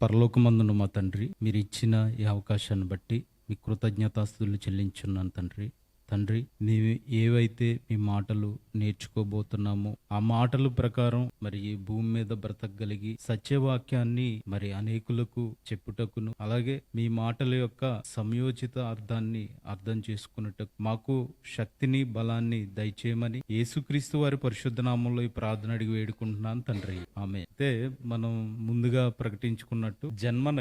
పరలోకమందున మా తండ్రి, మీరు ఇచ్చిన ఈ అవకాశాన్ని బట్టి మీ కృతజ్ఞతాస్తుతులు చెల్లించున్నాను తండ్రి. తండ్రి, నీవు ఏవైతే మీ మాటలు నేర్చుకోబోతున్నామో ఆ మాటల ప్రకారం మరి ఈ భూమి మీద బ్రతకగలిగి సత్యవాక్యాన్ని మరి అనేకులకు చెప్పుటకును, అలాగే మీ మాటల యొక్క సంయోచిత అర్థాన్ని అర్థం చేసుకున్నట్టు మాకు శక్తిని బలాన్ని దయచేయమని యేసుక్రీస్తు వారి పరిశుద్ధ నామంలో ఈ ప్రార్థన అడిగి వేడుకుంటున్నాను తండ్రి, ఆమేన్. అయితే మనం ముందుగా ప్రకటించుకున్నట్టు జన్మ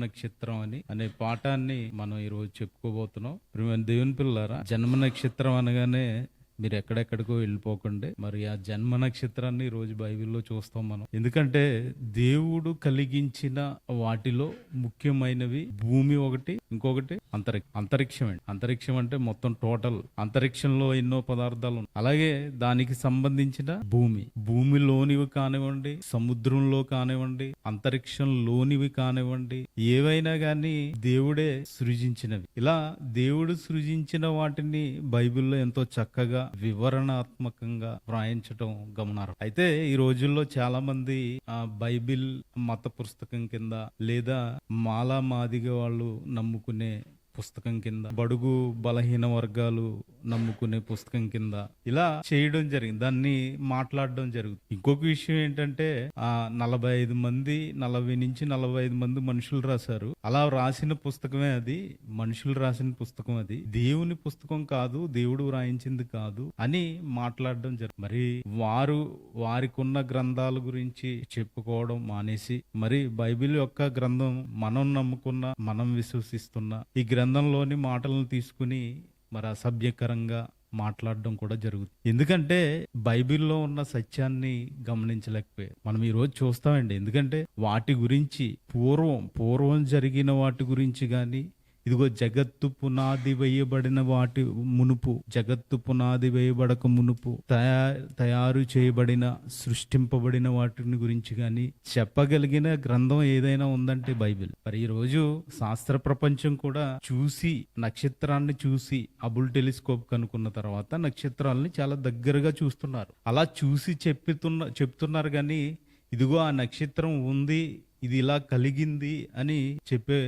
నక్షత్రం అనే పాఠాన్ని మనం ఈ రోజు చెప్పుకోబోతున్నాం. ప్రియమైన దేవుని పిల్లలారా, జన్మ నక్షత్రం అనగానే మీరు ఎక్కడెక్కడికో వెళ్ళిపోకండి. మరి ఆ జన్మ నక్షత్రాన్ని ఈ రోజు బైబిల్లో చూస్తాం మనం. ఎందుకంటే దేవుడు కలిగించిన వాటిలో ముఖ్యమైనవి భూమి ఒకటి, ఇంకొకటి అంతరిక్షం అండి. అంతరిక్షం అంటే మొత్తం టోటల్ అంతరిక్షంలో ఎన్నో పదార్థాలు ఉన్నాయి. అలాగే దానికి సంబంధించిన భూమిలోనివి కానివ్వండి, సముద్రంలో కానివ్వండి, అంతరిక్షంలోనివి కానివ్వండి, ఏవైనా గాని దేవుడే సృజించినవి. ఇలా దేవుడు సృజించిన వాటిని బైబిల్లో ఎంతో చక్కగా వివరణాత్మకంగా వ్రాయించటం గమనార్హం. అయితే ఈ రోజుల్లో చాలా మంది బైబిల్ మత పుస్తకం కింద లేదా మాలా మాదిగ వాళ్ళు నమ్ముకునే పుస్తకం కింద, బడుగు బలహీన వర్గాలు నమ్ముకునే పుస్తకం కింద ఇలా చేయడం జరిగింది, దాన్ని మాట్లాడడం జరుగుతుంది. ఇంకొక విషయం ఏంటంటే 40 నుంచి 45 మంది మనుషులు రాశారు. అలా రాసిన పుస్తకమే అది, మనుషులు రాసిన పుస్తకం అది, దేవుని పుస్తకం కాదు, దేవుడు రాయించింది కాదు అని మాట్లాడడం జరుగుతుంది. మరి వారికి ఉన్న గ్రంథాల గురించి చెప్పుకోవడం మానేసి మరి బైబిల్ యొక్క గ్రంథం మనం నమ్ముకున్న, మనం విశ్వసిస్తున్న ఈ గ్రంథంలోని మాటలను తీసుకుని మరి అసభ్యకరంగా మాట్లాడడం కూడా జరుగుతుంది. ఎందుకంటే బైబిల్లో ఉన్న సత్యాన్ని గమనించలేకపోయారు. మనం ఈ రోజు చూస్తామండి. ఎందుకంటే వాటి గురించి పూర్వం జరిగిన వాటి గురించి గాని, ఇదిగో జగత్తు పునాది వేయబడిన జగత్తు పునాది వేయబడక మునుపు తయారు చేయబడిన, సృష్టింపబడిన వాటిని గురించి గాని చెప్పగలిగిన గ్రంథం ఏదైనా ఉందంటే బైబిల్. మరి ఈ రోజు శాస్త్ర ప్రపంచం కూడా నక్షత్రాన్ని చూసి హబుల్ టెలిస్కోప్ కనుక్కున్న తర్వాత నక్షత్రాలని చాలా దగ్గరగా చూస్తున్నారు. అలా చూసి చెప్తున్నారు కానీ ఇదిగో ఆ నక్షత్రం ఉంది, ఇది ఇలా కలిగింది అని చెప్పే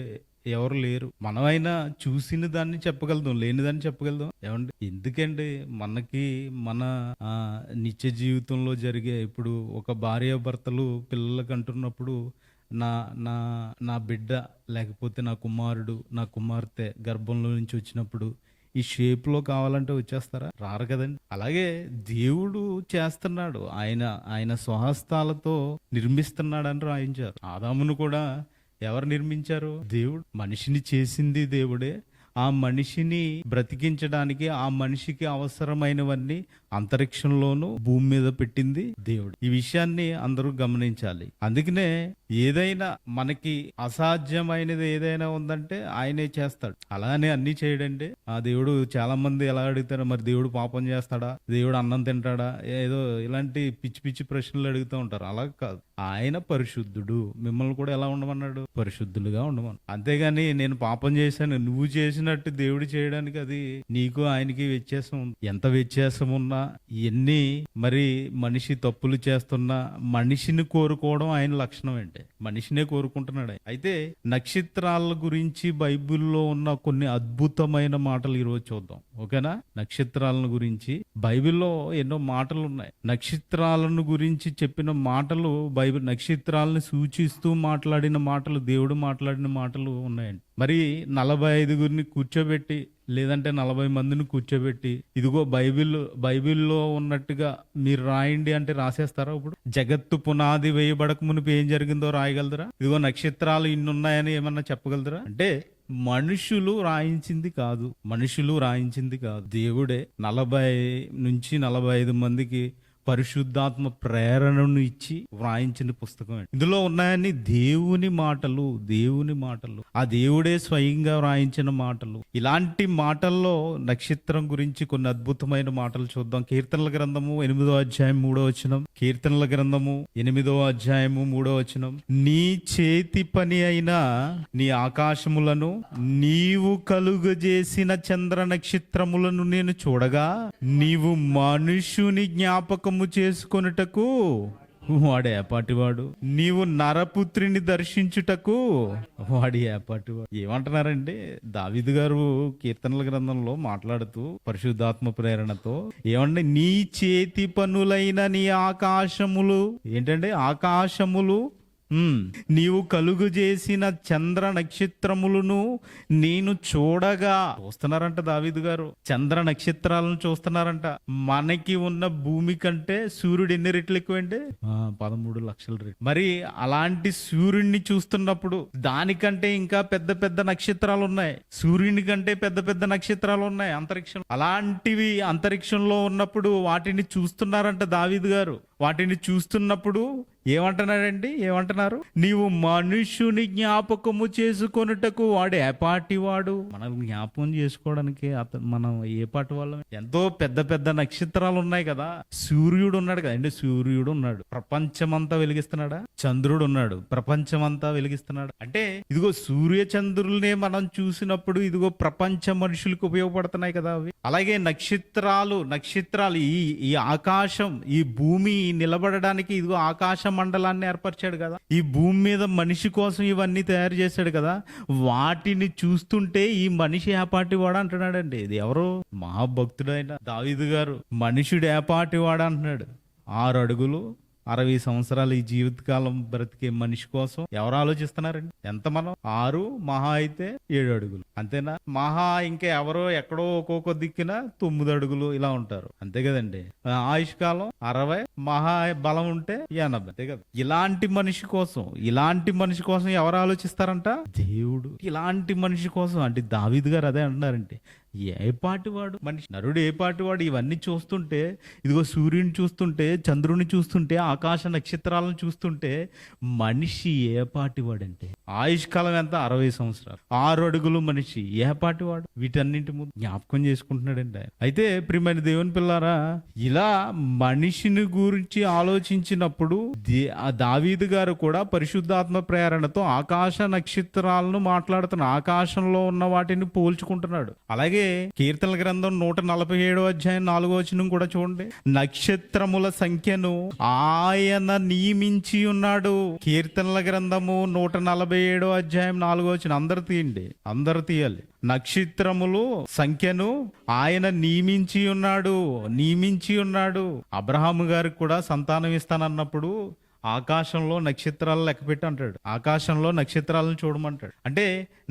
ఎవరు లేరు. మనమైనా చూసిన దాన్ని చెప్పగలుగుతాం, లేని దాన్ని చెప్పగలుగుతాం. ఏమండి, ఎందుకంటే మన నిత్య జీవితంలో జరిగే ఇప్పుడు ఒక భార్యాభర్తలు పిల్లలకు అంటున్నప్పుడు నా బిడ్డ లేకపోతే నా కుమారుడు, నా కుమార్తె గర్భంలో నుంచి వచ్చినప్పుడు ఈ షేప్ లో కావాలంటే వచ్చేస్తారా? రారు కదండి. అలాగే దేవుడు చేస్తున్నాడు, ఆయన స్వహస్తాలతో నిర్మిస్తున్నాడు అని రాయించారు. ఆదామును కూడా ఎవరు నిర్మించారు? దేవుడు. మనిషిని చేసింది దేవుడే. ఆ మనిషిని బ్రతికించడానికి ఆ మనిషికి అవసరమైనవన్నీ అంతరిక్షంలోనూ భూమి మీద పెట్టింది దేవుడు. ఈ విషయాన్ని అందరూ గమనించాలి. అందుకనే ఏదైనా మనకి అసాధ్యమైనది ఏదైనా ఉందంటే ఆయనే చేస్తాడు. అలానే అన్ని చేయడండి. ఆ దేవుడు చాలా మంది ఎలా అడుగుతారు, మరి దేవుడు పాపం చేస్తాడా, దేవుడు అన్నం తింటాడా, ఏదో ఇలాంటి పిచ్చి పిచ్చి ప్రశ్నలు అడుగుతూ ఉంటారు. అలా కాదు, ఆయన పరిశుద్ధుడు. మిమ్మల్ని కూడా ఎలా ఉండమన్నాడు? పరిశుద్ధులుగా ఉండమన్నాడు. అంతేగాని నేను పాపం చేశాను, నువ్వు చేసినట్టు దేవుడు చేయడానికి అది నీకు ఆయనకి వ్యత్యాసం ఉంది. ఎంత వ్యత్యాసం ఉన్నా, ఎన్ని మరి మనిషి తప్పులు చేస్తున్నా మనిషిని కోరుకోవడం ఆయన లక్షణం అంటే మనిషినే కోరుకుంటున్నాడు. అయితే నక్షత్రాల గురించి బైబిల్లో ఉన్న కొన్ని అద్భుతమైన మాటలు ఈరోజు చూద్దాం, ఓకేనా? నక్షత్రాలను గురించి బైబిల్లో ఎన్నో మాటలు ఉన్నాయి. నక్షత్రాలను గురించి చెప్పిన మాటలు బైబిల్, నక్షత్రాలను సూచిస్తూ మాట్లాడిన మాటలు, దేవుడు మాట్లాడిన మాటలు ఉన్నాయండి. మరి 45 కూర్చోబెట్టి లేదంటే 40 మందిని కూర్చోబెట్టి ఇదిగో బైబిల్లో ఉన్నట్టుగా మీరు రాయండి అంటే రాసేస్తారా? ఇప్పుడు జగత్తు పునాది వేయబడక మునుపు ఏం జరిగిందో రాయగలదురా? ఇదిగో నక్షత్రాలు ఇన్ని ఉన్నాయని ఏమన్నా చెప్పగలదురా? అంటే మనుషులు రాయించింది కాదు, దేవుడే 40 నుంచి 45 మందికి పరిశుద్ధాత్మ ప్రేరణను ఇచ్చి వ్రాయించిన పుస్తకం. ఇందులో ఉన్నాయని దేవుని మాటలు, ఆ దేవుడే స్వయంగా వ్రాయించిన మాటలు. ఇలాంటి మాటల్లో నక్షత్రం గురించి కొన్ని అద్భుతమైన మాటలు చూద్దాం. కీర్తనల గ్రంథము 8వ అధ్యాయం 3వ వచనం. కీర్తనల గ్రంథము 8వ అధ్యాయము 3వ వచనం. నీ చేతి పని అయిన నీ ఆకాశములను, నీవు కలుగజేసిన చంద్ర నక్షత్రములను నేను చూడగా, నీవు మనుషుని జ్ఞాపకము చేసుకొనుటకు వాడు ఏపాటివాడు, నీవు నరపుత్రిని దర్శించుటకు వాడి ఏపాటివాడు. ఏమంటున్నారంటే దావీదు గారు కీర్తనల గ్రంథంలో మాట్లాడుతూ పరిశుద్ధాత్మ ప్రేరణతో ఏమంటే, నీ చేతి పనులైన నీ ఆకాశములు, ఏంటంటే ఆకాశములు, నీవు కలుగు చేసిన చంద్ర నక్షత్రములను నేను చూడగా. చూస్తున్నారంట దావీదు గారు, చంద్ర నక్షత్రాలను చూస్తున్నారంట. మనకి ఉన్న భూమి కంటే సూర్యుడు ఎన్ని రెట్లు ఎక్కువంటే 13 లక్షల రెట్లు. మరి అలాంటి సూర్యుడిని చూస్తున్నప్పుడు దానికంటే ఇంకా పెద్ద పెద్ద నక్షత్రాలు ఉన్నాయి, సూర్యుని కంటే పెద్ద పెద్ద నక్షత్రాలు ఉన్నాయి అంతరిక్షం. అలాంటివి అంతరిక్షంలో ఉన్నప్పుడు వాటిని చూస్తున్నారంట దావీదు గారు. వాటిని చూస్తున్నప్పుడు ఏమంటున్నారు, నీవు మనుష్యుని జ్ఞాపకము చేసుకొనుటకు వాడు ఏపాటి వాడు. మనల్ని జ్ఞాపకం చేసుకోవడానికి మనం ఏ పాటి వాళ్ళం. ఎంతో పెద్ద పెద్ద నక్షత్రాలు ఉన్నాయి కదా, సూర్యుడు ఉన్నాడు కదండి, సూర్యుడు ఉన్నాడు, ప్రపంచమంతా వెలిగిస్తున్నాడా. చంద్రుడు ఉన్నాడు, ప్రపంచమంతా వెలిగిస్తున్నాడు. అంటే ఇదిగో సూర్య చంద్రుల్నే మనం చూసినప్పుడు ఇదిగో ప్రపంచ మనుషులకు ఉపయోగపడుతున్నాయి కదా అవి. అలాగే నక్షత్రాలు ఈ ఆకాశం, ఈ భూమి నిలబడడానికి ఇదిగో ఆకాశ మండలాన్ని ఏర్పరిచాడు కదా, ఈ భూమి మీద మనిషి కోసం ఇవన్నీ తయారు చేశాడు కదా. వాటిని చూస్తుంటే ఈ మనిషి ఏపాటి వాడు అంటున్నాడండి. ఇది ఎవరు? మహాభక్తుడైన దావీదు గారు మనుషుడు ఏపాటి వాడు అంటున్నాడు. 6 అడుగులు 60 సంవత్సరాలు ఈ జీవితకాలం బ్రతికే మనిషి కోసం ఎవరు ఆలోచిస్తున్నారండి? ఎంత మనం 6 మహా అయితే 7 అడుగులు అంతేనా? మహా ఇంకా ఎవరో ఎక్కడో ఒక్కొక్క దిక్కున 9 అడుగులు ఇలా ఉంటారు, అంతే కదండి. ఆయుష్కాలం 60, మహా బలం ఉంటే 80, అంతే కదా. ఇలాంటి మనిషి కోసం ఎవరు ఆలోచిస్తారంట? దేవుడు. ఇలాంటి మనిషి కోసం అంటే దావీదు గారు అదే అంటున్నారంటే, ఏ పాటివాడు మనిషి, నరుడు ఏ పాటివాడు. ఇవన్నీ చూస్తుంటే, ఇదిగో సూర్యుని చూస్తుంటే, చంద్రుని చూస్తుంటే, ఆకాశ నక్షత్రాలను చూస్తుంటే మనిషి ఏ పాటివాడంటే ఆయుష్కాలం ఎంత? 60 సంవత్సరాలు. 6 అడుగులు మనిషి ఏ పాటివాడు. వీటన్నింటి ముందు జ్ఞాపకం చేసుకుంటున్నాడండి ఆయన. అయితే ప్రియమైన దేవుని పిల్లారా, ఇలా మనిషిని గురించి ఆలోచించినప్పుడు దావీదు గారు కూడా పరిశుద్ధాత్మ ప్రేరణతో ఆకాశ నక్షత్రాలను మాట్లాడుతున్నాడు, ఆకాశంలో ఉన్న వాటిని పోల్చుకుంటున్నాడు. అలాగే కీర్తనల గ్రంథం 147 అధ్యాయం 4వ వచనం కూడా చూడండి. నక్షత్రముల సంఖ్యను ఆయన నియమించి ఉన్నాడు. కీర్తనల గ్రంథము 147 అధ్యాయం 4వ వచనం అందరు తీయాలి. నక్షత్రములు సంఖ్యను ఆయన నియమించి ఉన్నాడు. అబ్రహాము గారికి కూడా సంతానం ఇస్తానన్నప్పుడు ఆకాశంలో నక్షత్రాలు లెక్కపెట్టి అంటాడు, ఆకాశంలో నక్షత్రాలను చూడమంటాడు. అంటే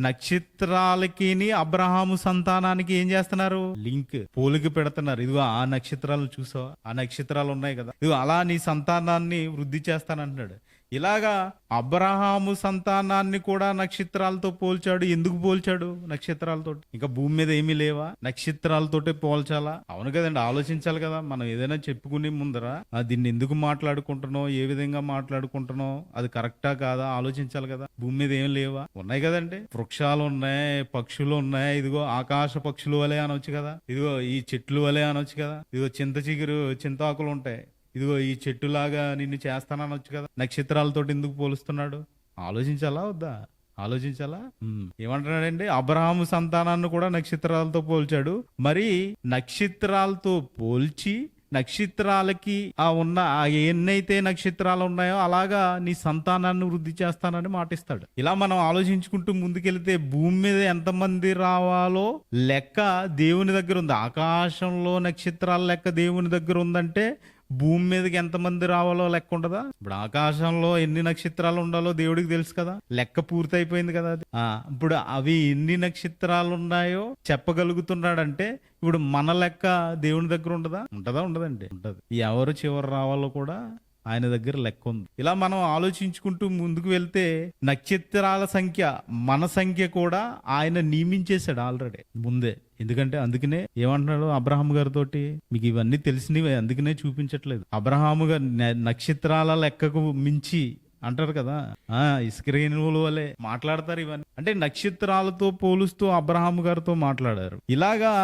నక్షత్రాలకి అబ్రహాము సంతానానికి ఏం చేస్తున్నారు? లింక్, పోలిక పెడుతున్నారు. ఇదిగో ఆ నక్షత్రాలను చూసావా, ఆ నక్షత్రాలు ఉన్నాయి కదా, ఇదిగో అలా నీ సంతానాన్ని వృద్ధి చేస్తానంటున్నాడు. ఇలాగా అబ్రహాము సంతానాన్ని కూడా నక్షత్రాలతో పోల్చాడు. ఎందుకు పోల్చాడు? నక్షత్రాలతో. ఇంకా భూమి మీద ఏమీ లేవా? నక్షత్రాలతోటే పోల్చాలా? అవును కదండి, ఆలోచించాలి కదా. మనం ఏదైనా చెప్పుకునే ముందర దీన్ని ఎందుకు మాట్లాడుకుంటున్నావు, ఏ విధంగా మాట్లాడుకుంటున్నావు, అది కరెక్టా కాదా ఆలోచించాలి కదా. భూమి మీద ఏం లేవా? ఉన్నాయి కదండి, వృక్షాలు ఉన్నాయి, పక్షులు ఉన్నాయి. ఇదిగో ఆకాశ పక్షులు వలె అనొచ్చు కదా, ఇదిగో ఈ చెట్లు వలె అనొచ్చు కదా, ఇదిగో చింతాకులు ఉంటాయి, ఇదిగో ఈ చెట్టులాగా నిన్ను చేస్తాననొచ్చు కదా. నక్షత్రాలతో ఎందుకు పోలుస్తున్నాడు? ఆలోచించాలా వద్దా? ఆలోచించాలా? ఏమంటున్నాడండి? అబ్రహాము సంతానాన్ని కూడా నక్షత్రాలతో పోల్చాడు. మరి నక్షత్రాలతో పోల్చి నక్షత్రాలకి ఉన్న ఎన్నైతే నక్షత్రాలు ఉన్నాయో అలాగా నీ సంతానాన్ని వృద్ధి చేస్తానని మాటిస్తాడు. ఇలా మనం ఆలోచించుకుంటూ ముందుకెళ్తే భూమి మీద ఎంతమంది రావాలో లెక్క దేవుని దగ్గర ఉంది. ఆకాశంలో నక్షత్రాల లెక్క దేవుని దగ్గర ఉందంటే భూమి మీదకి ఎంతమంది రావాలో లెక్క ఉండదా? ఇప్పుడు ఆకాశంలో ఎన్ని నక్షత్రాలు ఉండాలో దేవుడికి తెలుసు కదా, లెక్క పూర్తి అయిపోయింది కదా అది. ఇప్పుడు అవి ఎన్ని నక్షత్రాలు ఉన్నాయో చెప్పగలుగుతున్నాడంటే ఇప్పుడు మన లెక్క దేవుని దగ్గర ఉండదండి. ఉంటది. ఎవరు చివరి రావాలో కూడా ఆయన దగ్గర లెక్క ఉంది. ఇలా మనం ఆలోచించుకుంటూ ముందుకు వెళ్తే నక్షత్రాల సంఖ్య, మన సంఖ్య కూడా ఆయన నియమించేశాడు ఆల్రెడీ ముందే. ఎందుకంటే అందుకనే ఏమంటున్నాడు అబ్రహాము గారితోటి, మీకు ఇవన్నీ తెలిసినవే అందుకనే చూపించట్లేదు. అబ్రహాము గారు నక్షత్రాల లెక్కకు మించి అంటారు కదా, ఇస్రాయేలు వలె మాట్లాడతారు ఇవన్నీ. అంటే నక్షత్రాలతో పోలుస్తూ అబ్రహాము గారితో మాట్లాడారు. ఇలాగా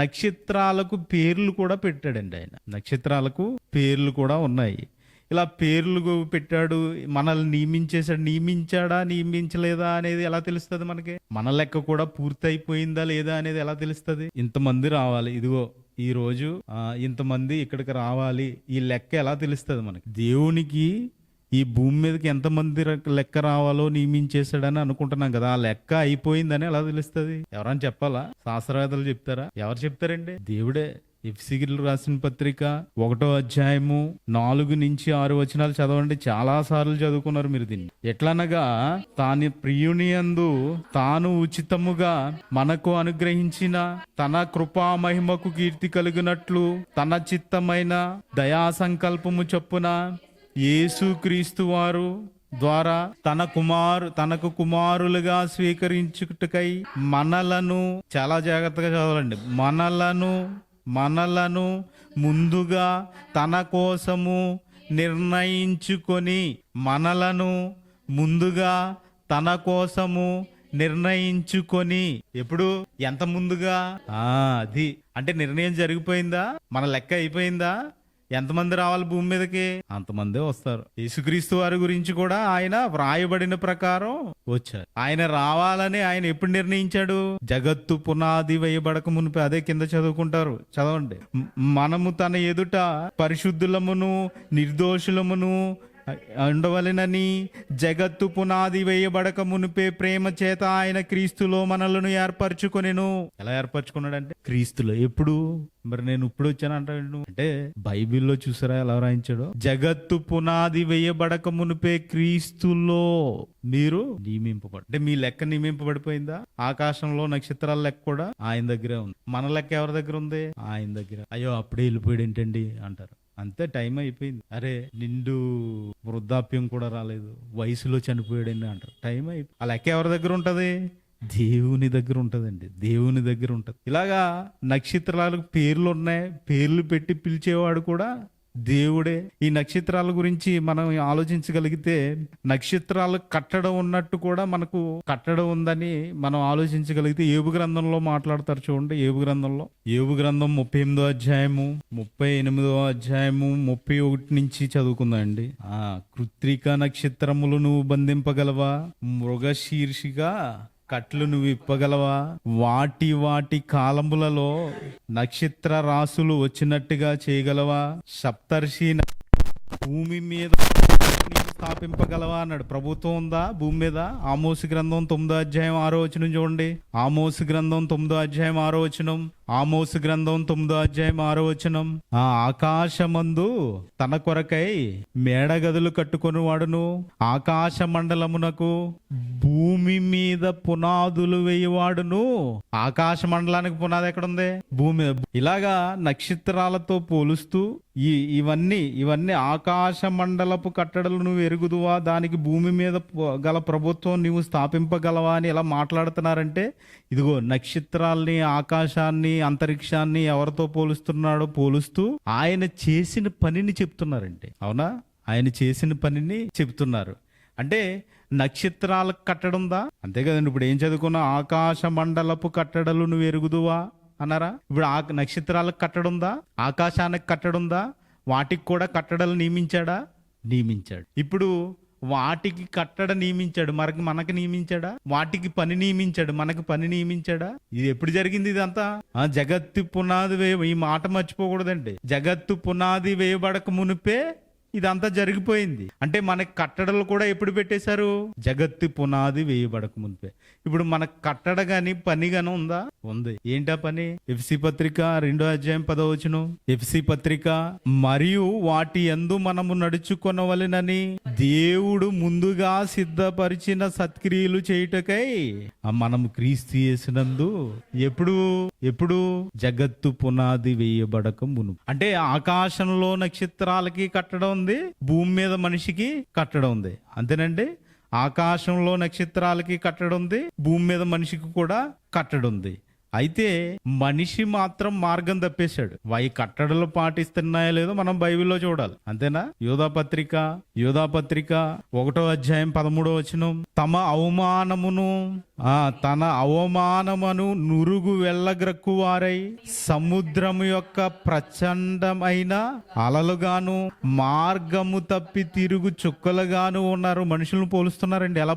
నక్షత్రాలకు పేర్లు కూడా పెట్టాడండి ఆయన. నక్షత్రాలకు పేర్లు కూడా ఉన్నాయి. ఇలా పేర్లు పెట్టాడు, మనల్ని నియమించాడా నియమించలేదా అనేది ఎలా తెలుస్తుంది మనకి? మన లెక్క కూడా పూర్తి అయిపోయిందా లేదా అనేది ఎలా తెలుస్తుంది? ఇంతమంది రావాలి, ఇదిగో ఈ రోజు ఇంతమంది ఇక్కడికి రావాలి, ఈ లెక్క ఎలా తెలుస్తుంది మనకి? దేవునికి ఈ భూమి మీదకి ఎంతమంది లెక్క రావాలో నియమించేశాడని అనుకుంటున్నాం కదా, ఆ లెక్క అయిపోయిందని ఎలా తెలుస్తుంది? ఎవరైనా చెప్పాలా? శాస్త్రవేత్తలు చెప్తారా? ఎవరు చెప్తారండి? దేవుడే. ఎఫెసీయులకు రాసిన పత్రిక 1వ అధ్యాయము 4-6 వచనాలు చదవండి. చాలా సార్లు చదువుకున్నారు మీరు దీన్ని. ఎట్లనగా తాని ప్రియునియందు తాను ఉచితముగా మనకు అనుగ్రహించిన తన కృపా మహిమకు కీర్తి కలిగినట్లు తన చిత్తమైన దయా సంకల్పము చొప్పున యేసుక్రీస్తు వారు ద్వారా తనకు కుమారులుగా స్వీకరించుటకై మనలను, చాలా జాగ్రత్తగా చదవాలండి, మనలను ముందుగా తన కోసము నిర్ణయించుకొని, ఎప్పుడు? ఎంత ముందుగా? అది అంటే నిర్ణయం జరిగిపోయిందా? మన లెక్క అయిపోయిందా? ఎంతమంది రావాలి భూమి మీదకి? అంతమందే వస్తారు. యేసుక్రీస్తు వారి గురించి కూడా ఆయన వ్రాయబడిన ప్రకారం వచ్చారు. ఆయన రావాలని ఆయన ఎప్పుడు నిర్ణయించాడు? జగత్తు పునాది వేయబడక మునిపే. అదే కింద చదువుకుంటారు, చదవండి. మనము తన ఎదుట పరిశుద్ధులమును నిర్దోషులమును ఉండవలెనని జగత్తు పునాది వేయబడక మునిపే ప్రేమ చేత ఆయన క్రీస్తులో మనలను ఏర్పరచుకొనెను. ఎలా ఏర్పరచుకున్నాడంటే క్రీస్తులో. ఎప్పుడు? మరి నేను ఇప్పుడు వచ్చానంటాడు అంటే బైబిల్లో చూసారా ఎలా రాయించాడో? జగత్తు పునాది వేయబడక మునిపే క్రీస్తులో మీరు నియమింపబడి. అంటే మీ లెక్క నియమింపబడిపోయిందా? ఆకాశంలో నక్షత్రాల లెక్క కూడా ఆయన దగ్గరే ఉంది. మన లెక్క ఎవరి దగ్గర ఉంది? ఆయన దగ్గర. అయ్యో అప్పుడే వెళ్ళిపోయాడు ఏంటండి అంటారు. అంతే, టైం అయిపోయింది. అరే నిండు వృద్ధాప్యం కూడా రాలేదు, వయసులో చనిపోయాడని అంటారు. టైం అయిపోయింది. ఆ లెక్క ఎవరి దగ్గర ఉంటది? దేవుని దగ్గర ఉంటదండి. దేవుని దగ్గర ఉంటది. ఇలాగా నక్షత్రాలకు పేర్లు ఉన్నాయి, పేర్లు పెట్టి పిలిచేవాడు కూడా దేవుడే. ఈ నక్షత్రాల గురించి మనం ఆలోచించగలిగితే నక్షత్రాలు కట్టడం ఉన్నట్టు కూడా మనకు కట్టడం ఉందని మనం ఆలోచించగలిగితే ఏబు గ్రంథంలో మాట్లాడతారు చూడండి. ఏబు గ్రంథం 38వ అధ్యాయము 38వ అధ్యాయము 31 నుంచి చదువుకుందామండి. కృత్రిక నక్షత్రములు నువ్వు బంధింపగలవా? మృగశీర్షిగా కట్లు నువ్వు ఇప్పగలవా? వాటి కాలములలో నక్షత్ర రాసులు వచ్చినట్టుగా చేయగలవా? సప్తర్షి భూమి మీద స్థాపింపగలవా అన్నాడు. ప్రభుత్వం ఉందా భూమి మీద? ఆమోసు గ్రంథం 9వ అధ్యాయం 6వ వచనం చూడండి. ఆమోసు గ్రంథం 9వ అధ్యాయం 6వ వచనం. ఆమోసు గ్రంథం 9వ అధ్యాయం 6వ వచనం. ఆకాశమందు తన కొరకై మేడగదులు కట్టుకొని వాడును, ఆకాశ మండలమునకు భూమి మీద పునాదులు వేయవాడును. ఆకాశ మండలానికి పునాది ఎక్కడుంది? భూమి మీద. ఇలాగా నక్షత్రాలతో పోలుస్తూ ఇవన్నీ ఆకాశ మండలపు కట్టడలు నువ్వు ఎరుగుదువా? దానికి భూమి మీద గల ప్రభుత్వం నువ్వు స్థాపింపగలవా అని ఇలా మాట్లాడుతున్నారంటే, ఇదిగో నక్షత్రాల్ని, ఆకాశాన్ని, అంతరిక్షాన్ని ఎవరితో పోలుస్తున్నాడో పోలుస్తూ ఆయన చేసిన పనిని చెప్తున్నారంటే. అవునా? ఆయన చేసిన పనిని చెప్తున్నారు. అంటే నక్షత్రాలకు కట్టడుందా? అంతే కదండి. ఇప్పుడు ఏం చదువుకున్నా? ఆకాశ మండలపు కట్టడలు నువ్వు ఎరుగుదువా అన్నారా? ఇప్పుడు నక్షత్రాలకు కట్టడుందా? ఆకాశానికి కట్టడుందా? వాటికి కూడా కట్టడలు నియమించాడా? నియమించాడు. ఇప్పుడు వాటికి కట్టడ నియమించాడు, మనకు నియమించాడా? వాటికి పని నియమించాడు, మనకు పని నియమించాడా? ఇది ఎప్పుడు జరిగింది ఇదంతా? జగత్తు పునాది ఈ మాట మర్చిపోకూడదండి. జగత్తు పునాది వేయబడక మునిపే ఇదంతా జరిగిపోయింది. అంటే మనకి కట్టడలు కూడా ఎప్పుడు పెట్టేశారు? జగత్తు పునాది వేయబడక మునిపే. ఇప్పుడు మనకు కట్టడ గాని పని గాని ఉందా? ఉంది. ఏంటా పని? ఎఫెసీ పత్రిక 2వ అధ్యాయం 10వ వచనం. ఎఫెసీ పత్రిక, మరియు వాటి యందు మనము నడుచుకొనవలెనని దేవుడు ముందుగా సిద్ధపరిచిన సత్క్రియలు చేయుటకై మనము క్రీస్తు యేసునందు ఎప్పుడు జగత్తు పునాది వేయబడక మునుపు. అంటే ఆకాశంలో నక్షత్రాలకి కట్టడం ఉంది, భూమి మీద మనిషికి కట్టడం ఉంది. అంతేనండి. ఆకాశంలో నక్షత్రాలకి కట్టడం ఉంది, భూమి మీద మనిషికి కూడా కట్టడం ఉంది. అయితే మనిషి మాత్రం మార్గం తప్పేశాడు. వై కట్టడలు పాటిస్తున్నాయో లేదో మనం బైబిల్లో చూడాలి. అంతేనా? యోధా పత్రిక 1వ అధ్యాయం 13వ వచనం. తన అవమానమును నురుగు వెళ్ళగ్రక్కువారై సముద్రము యొక్క ప్రచండమైన అలలుగాను మార్గము తప్పి తిరుగు చుక్కలుగాను ఉన్నారు. మనుషులను పోలుస్తున్నారండి. ఎలా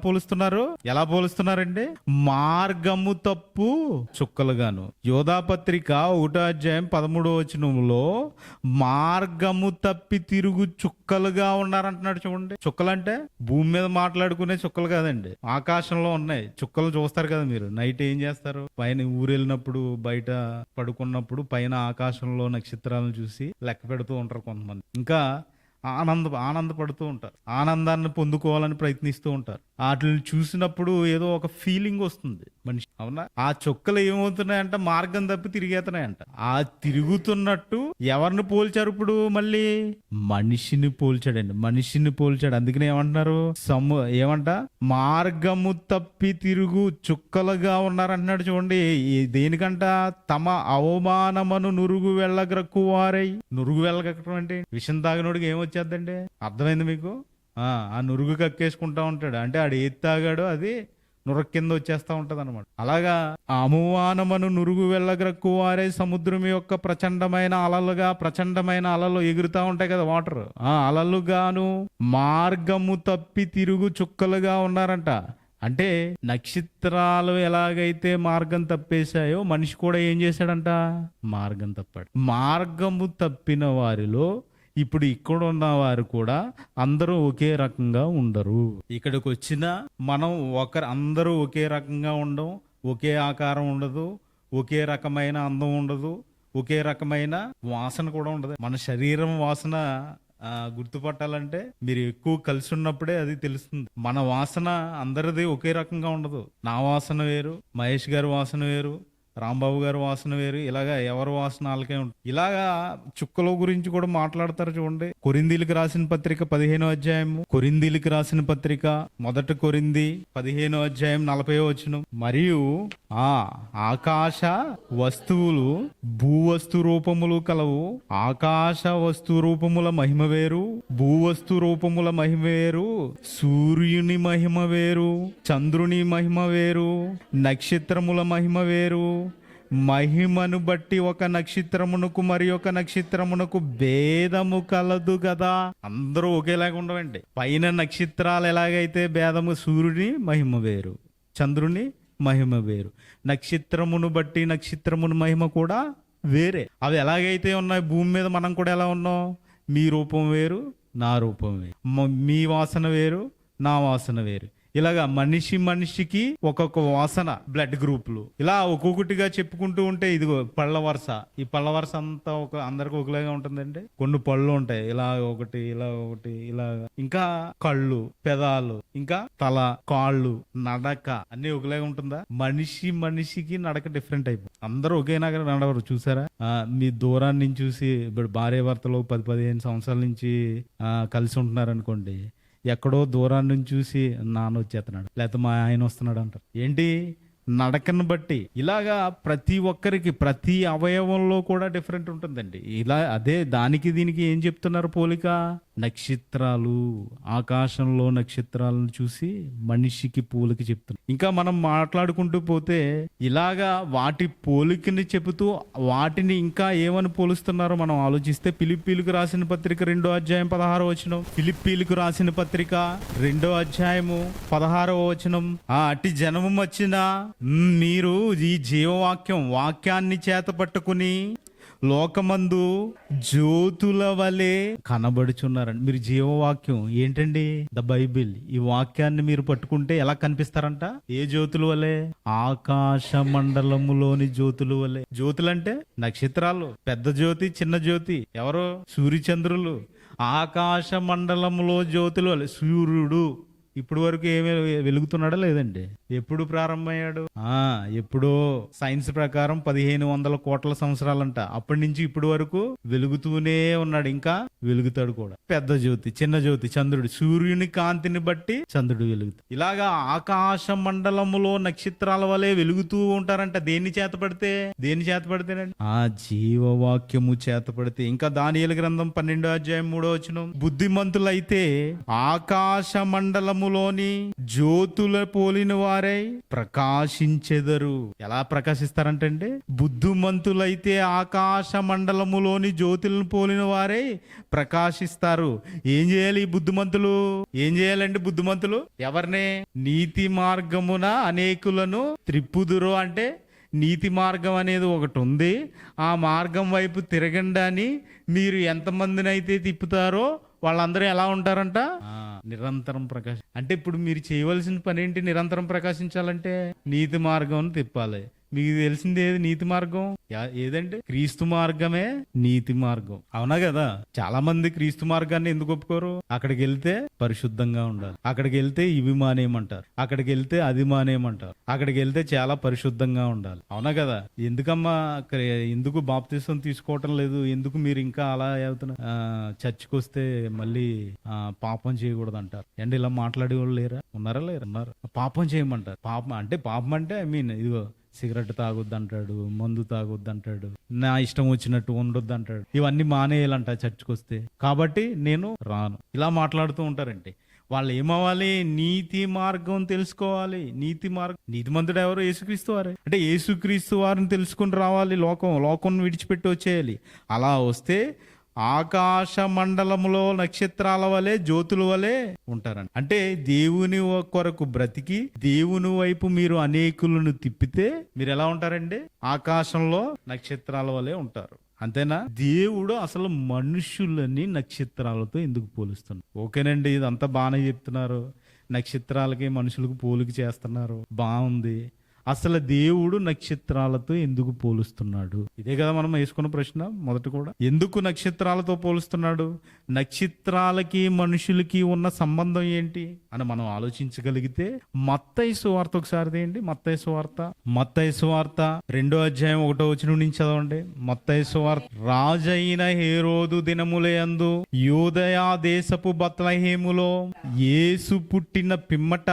పోలుస్తున్నారండి? మార్గము తప్పు చుక్కలు చుక్కలుగాను. యోధాపత్రిక 1:13 మార్గము తప్పి తిరుగు చుక్కలుగా ఉన్నారంటున్నాడు. చూడండి, చుక్కలంటే భూమి మీద మాట్లాడుకునే చుక్కలు కాదండి, ఆకాశంలో ఉన్నాయి చుక్కలు. చూస్తారు కదా మీరు, నైట్ ఏం చేస్తారు, పైన ఊరెళ్ళినప్పుడు బయట పడుకున్నప్పుడు పైన ఆకాశంలో నక్షత్రాలను చూసి లెక్క పెడుతూ ఉంటారు కొంతమంది. ఇంకా ఆనందపడుతూ ఉంటారు, ఆనందాన్ని పొందుకోవాలని ప్రయత్నిస్తూ ఉంటారు. వాటిని చూసినప్పుడు ఏదో ఒక ఫీలింగ్ వస్తుంది మనిషి, అవునా? ఆ చుక్కలు ఏమవుతున్నాయంట, మార్గం తప్పి తిరిగేతున్నాయంట. ఆ తిరుగుతున్నట్టు ఎవరిని పోల్చారు ఇప్పుడు? మళ్ళీ మనిషిని పోల్చాడండి, మనిషిని పోల్చాడు. అందుకనే ఏమంటున్నారు, ఏమంట, మార్గము తప్పి తిరుగు చుక్కలుగా ఉన్నారంటున్నాడు. చూడండి, దేనికంట, తమ అవమానమును నురుగు వెళ్ళగ్రక్కువారై. నురుగు వెళ్ళగక్కడం అంటే విషం తాగినోడికి ఏమొచ్చేద్దండి, అర్థమైంది మీకు? ఆ నురుగు కక్కేసుకుంటా ఉంటాడు, అంటే ఆడు ఏది తాగాడో అది నురగ కింద వచ్చేస్తా ఉంటది అనమాట. అలాగా అవమానమును నురుగు వెళ్ళగ్రక్కువారే సముద్రం యొక్క ప్రచండమైన అలలు ఎగురుతా ఉంటాయి కదా, వాటర్, ఆ అలలుగాను మార్గము తప్పి తిరుగు చుక్కలుగా ఉన్నారంట. అంటే నక్షత్రాలు ఎలాగైతే మార్గం తప్పేశాయో మనిషి కూడా ఏం చేశాడంట, మార్గం తప్పాడు. మార్గము తప్పిన వారిలో ఇప్పుడు ఇక్కడ ఉన్న వారు కూడా అందరూ ఒకే రకంగా ఉండరు. ఇక్కడికి వచ్చిన మనం అందరూ ఒకే రకంగా ఉండం, ఒకే ఆకారం ఉండదు, ఒకే రకమైన అందం ఉండదు, ఒకే రకమైన వాసన కూడా ఉండదు. మన శరీరం వాసన గుర్తుపట్టాలంటే మీరు ఎక్కువ కలిసి ఉన్నప్పుడే అది తెలుస్తుంది. మన వాసన అందరిది ఒకే రకంగా ఉండదు. నా వాసన వేరు, మహేష్ గారి వాసన వేరు, రాంబాబు గారి వాసన వేరు, ఇలాగా ఎవరి వాసన వాళ్ళకే ఉంటుంది. ఇలాగా చుక్కల గురించి కూడా మాట్లాడతారు. చూడండి, కొరింథీయులకు రాసిన పత్రిక 15వ కొరింథీయులకు రాసిన పత్రిక 1 కొరింథీ 15:40 మరియు ఆకాశ వస్తువులు భూవస్తు రూపములు కలవు. ఆకాశ వస్తు రూపముల మహిమ వేరు, భూవస్తు రూపముల మహిమ వేరు. సూర్యుని మహిమ వేరు, చంద్రుని మహిమ వేరు, నక్షత్రముల మహిమ వేరు. మహిమను బట్టి ఒక నక్షత్రమునకు మరి ఒక నక్షత్రమునకు భేదము కలదు కదా. అందరూ ఒకేలాగా ఉండవండి. పైన నక్షత్రాలు ఎలాగైతే భేదము, సూర్యుని మహిమ వేరు, చంద్రుని మహిమ వేరు. నక్షత్రమును బట్టి నక్షత్రమును మహిమ కూడా వేరే. అవి ఎలాగైతే ఉన్నాయి భూమి మీద, మనం కూడా ఎలా ఉన్నాం. మీ రూపం వేరు, నా రూపం వేరు, మీ వాసన వేరు, నా వాసన వేరు. ఇలాగా మనిషికి ఒక్కొక్క వాసన, బ్లడ్ గ్రూపులు, ఇలా ఒక్కొక్కటిగా చెప్పుకుంటూ ఉంటే ఇదిగో పళ్ళ వరుస. ఈ పళ్ళ వరుస అంతా అందరికి ఒకలాగా ఉంటుందండి. కొన్ని పళ్ళు ఉంటాయి, ఇలా ఒకటి, ఇలా ఒకటి, ఇలా. ఇంకా కళ్ళు, పెదాలు, ఇంకా తల, కాళ్ళు, నడక అన్ని ఒకలాగా ఉంటుందా? మనిషికి నడక డిఫరెంట్ అయిపోయింది. అందరూ ఒకేలాగా నడవరు. చూసారా? మీ దూరాన్ని నుంచి చూసి, ఇప్పుడు భార్య భర్తలు 10-15 సంవత్సరాల నుంచి కలిసి ఉంటున్నారు అనుకోండి, ఎక్కడో దూరాన్ని నుంచి చూసి నాన్న వచ్చేస్తున్నాడు, లేకపోతే మా ఆయన వస్తున్నాడు అంటారు. ఏంటి? నడకను బట్టి. ఇలాగా ప్రతి ఒక్కరికి ప్రతి అవయవంలో కూడా డిఫరెంట్ ఉంటుందండి. ఇలా అదే దానికి దీనికి ఏం చెప్తున్నారు పోలిక? నక్షత్రాలు, ఆకాశంలో నక్షత్రాలను చూసి మనిషికి పోలిక చెప్తున్నారు. ఇంకా మనం మాట్లాడుకుంటూ పోతే ఇలాగా వాటి పోలికని చెబుతూ వాటిని ఇంకా ఏమని పోలుస్తున్నారో మనం ఆలోచిస్తే, ఫిలిప్పీలకు రాసిన పత్రిక 2:16 ఫిలిప్పీలకు రాసిన పత్రిక 2:16 అట్టి జనము వచ్చిన మీరు ఈ వాక్యాన్ని చేత పట్టుకుని లోకమందు జ్యోతుల వలె కనబడుచున్నారండి. మీరు జీవవాక్యం ఏంటండి? The Bible. ఈ వాక్యాన్ని మీరు పట్టుకుంటే ఎలా కనిపిస్తారంట? ఏ జ్యోతుల వలె? ఆకాశ మండలములోని జ్యోతుల వలె. జ్యోతులంటే నక్షత్రాలు, పెద్ద జ్యోతి, చిన్న జ్యోతి. ఎవరు? సూర్యచంద్రులు. ఆకాశ మండలములో జ్యోతుల వలె. సూర్యుడు ఇప్పుడు వరకు ఏమి వెలుగుతున్నాడా? లేదండి. ఎప్పుడు ప్రారంభమయ్యాడు? ఎప్పుడో సైన్స్ ప్రకారం 1500 కోట్ల సంవత్సరాలంట. అప్పటి నుంచి ఇప్పటి వరకు వెలుగుతూనే ఉన్నాడు, ఇంకా వెలుగుతాడు కూడా. పెద్ద జ్యోతి, చిన్న జ్యోతి, చంద్రుడు. సూర్యుని కాంతిని బట్టి చంద్రుడు వెలుగుతాడు. ఇలాగా ఆకాశ మండలములో నక్షత్రాల వలె వెలుగుతూ ఉంటారంట. దేన్ని చేతపడితే? ఆ జీవవాక్యము చేతపడితే. ఇంకా దానియేలు గ్రంథం 12:3 బుద్ధిమంతులైతే ఆకాశ మండలము లోని జ్యోతుల పోలిన వారై ప్రకాశించెదరు. ఎలా ప్రకాశిస్తారంటే, బుద్ధిమంతులైతే ఆకాశ మండలములోని జ్యోతులను పోలిన వారై ప్రకాశిస్తారు. ఏం చేయాలి ఈ బుద్ధిమంతులు? ఏం చేయాలండి బుద్ధిమంతులు? ఎవరినే? నీతి మార్గమున అనేకులను త్రిప్పుదురు. అంటే నీతి మార్గం అనేది ఒకటి ఉంది, ఆ మార్గం వైపు తిరగండి అని మీరు ఎంతమందిని అయితే తిప్పుతారో వాళ్ళందరూ ఎలా ఉంటారంట? నిరంతరం అంటే ఇప్పుడు మీరు చేయవలసిన పని ఏంటి? నిరంతరం ప్రకాశించాలంటే నీతి మార్గం తిప్పాలి. మీకు తెలిసింది ఏది నీతి మార్గం? ఏదంటే క్రీస్తు మార్గమే నీతి మార్గం. అవునా కదా? చాలా మంది క్రీస్తు మార్గాన్ని ఎందుకు ఒప్పుకోరు? అక్కడికి వెళ్తే పరిశుద్ధంగా ఉండాలి, అక్కడికి వెళ్తే ఇవి మానేయమంటారు, అక్కడికి వెళ్తే అది మానేయమంటారు, అక్కడికి వెళ్తే చాలా పరిశుద్ధంగా ఉండాలి. అవునా కదా? ఎందుకమ్మా ఎందుకు బాప్తిసం తీసుకోవటం లేదు? ఎందుకు మీరు ఇంకా అలా అవుతున్నా చర్చికి వస్తే మళ్ళీ పాపం చేయకూడదు అంటారు? అండ్ ఇలా మాట్లాడే వాళ్ళు లేరా? ఉన్నారా? లేరు, ఉన్నారు. పాపం చేయమంటారు. పాపం అంటే ఐ మీన్ ఇదిగో సిగరెట్ తాగొద్దు అంటాడు, మందు తాగొద్దు అంటాడు, నా ఇష్టం వచ్చినట్టు ఉండొద్దు అంటాడు. ఇవన్నీ మానేయాలంట చర్చికి వస్తే. కాబట్టి నేను రాను. ఇలా మాట్లాడుతూ ఉంటారంటే వాళ్ళు ఏమవ్వాలి? నీతి మార్గం తెలుసుకోవాలి. నీతిమంతుడు ఎవరు? యేసుక్రీస్తు వారే. అంటే యేసుక్రీస్తు వారిని తెలుసుకుని రావాలి. లోకం విడిచిపెట్టి వచ్చేయాలి. అలా వస్తే ఆకాశ మండలములో నక్షత్రాల వలె జ్యోతుల వలె ఉంటారండి. అంటే దేవుని కొరకు బ్రతికి దేవుని వైపు మీరు అనేకులను తిప్పితే మీరు ఎలా ఉంటారండి? ఆకాశంలో నక్షత్రాల వలె ఉంటారు. అంతేనా? దేవుడు అసలు మనుషులని నక్షత్రాలతో ఎందుకు పోలుస్తున్నారు? ఓకేనండి, ఇదంతా బాగానే చెప్తున్నారు. నక్షత్రాలకి మనుషులకు పోలిక చేస్తున్నారు, బాగుంది. అసలు దేవుడు నక్షత్రాలతో ఎందుకు పోలుస్తున్నాడు? ఇదే కదా మనం వేసుకున్న ప్రశ్న మొదట కూడా. ఎందుకు నక్షత్రాలతో పోలుస్తున్నాడు? నక్షత్రాలకి మనుషులకి ఉన్న సంబంధం ఏంటి అని మనం ఆలోచించగలిగితే మత్తయి సువార్త ఒకసారి తీయండి. మత్తయి సువార్త 2వ అధ్యాయం 1వ వచనం నుంచి చదవండి. మత్తయి సువార్త. రాజైన హేరోదు దినములయందు యూదయా దేశపు బత్లెహేములో యేసు పుట్టిన పిమ్మట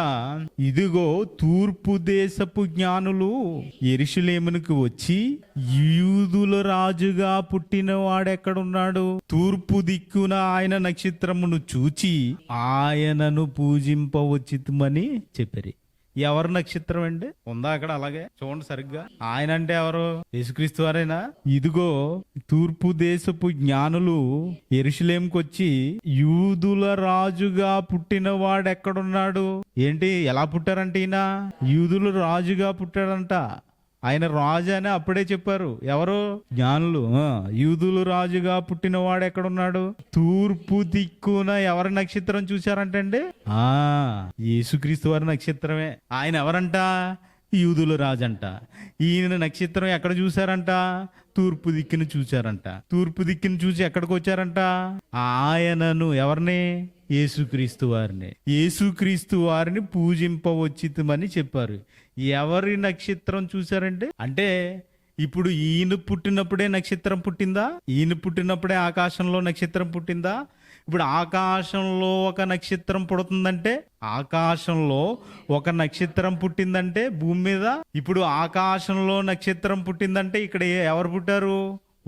ఇదిగో తూర్పు దేశపు జ్ఞానులు యెరూషలేమునకు వచ్చి యూదుల రాజుగా పుట్టిన వాడెక్కడున్నాడు? తూర్పు దిక్కున ఆయన నక్షత్రమును చూచి ఆయనను పూజింపవచ్చితమని చెప్పారు. ఎవరు నక్షత్రం అండి? ఉందా అక్కడ? అలాగే చూడండి సరిగ్గా. ఆయన అంటే ఎవరు? యేసుక్రీస్తు వారేనా? ఇదిగో తూర్పు దేశపు జ్ఞానులు యెరూషలేముకు వచ్చి యూదుల రాజుగా పుట్టిన వాడు ఎక్కడున్నాడు? ఏంటి, ఎలా పుట్టారంటే ఈయన యూదుల రాజుగా పుట్టాడంట. ఆయన రాజు అని అప్పుడే చెప్పారు. ఎవరు? జ్ఞానులు. యూదులు రాజుగా పుట్టిన వాడు ఎక్కడున్నాడు? తూర్పు దిక్కున ఎవరి నక్షత్రం చూశారంటండి? యేసుక్రీస్తు వారి నక్షత్రమే. ఆయన ఎవరంట? యూదుల రాజంట. ఈయన నక్షత్రం ఎక్కడ చూశారంట? తూర్పు దిక్కును చూశారంట. తూర్పు దిక్కును చూసి ఎక్కడికి వచ్చారంట? ఆయనను, ఎవరిని? యేసుక్రీస్తు వారిని పూజింపవచ్చితమని చెప్పారు. ఎవరి నక్షత్రం చూశారంటే? అంటే ఇప్పుడు ఈయన పుట్టినప్పుడే నక్షత్రం పుట్టిందా? ఈయన పుట్టినప్పుడే ఆకాశంలో నక్షత్రం పుట్టిందా? ఇప్పుడు ఆకాశంలో ఒక నక్షత్రం పుడుతుందంటే, ఆకాశంలో ఒక నక్షత్రం పుట్టిందంటే భూమి మీద ఇప్పుడు ఆకాశంలో నక్షత్రం పుట్టిందంటే ఇక్కడ ఎవరు పుట్టారు?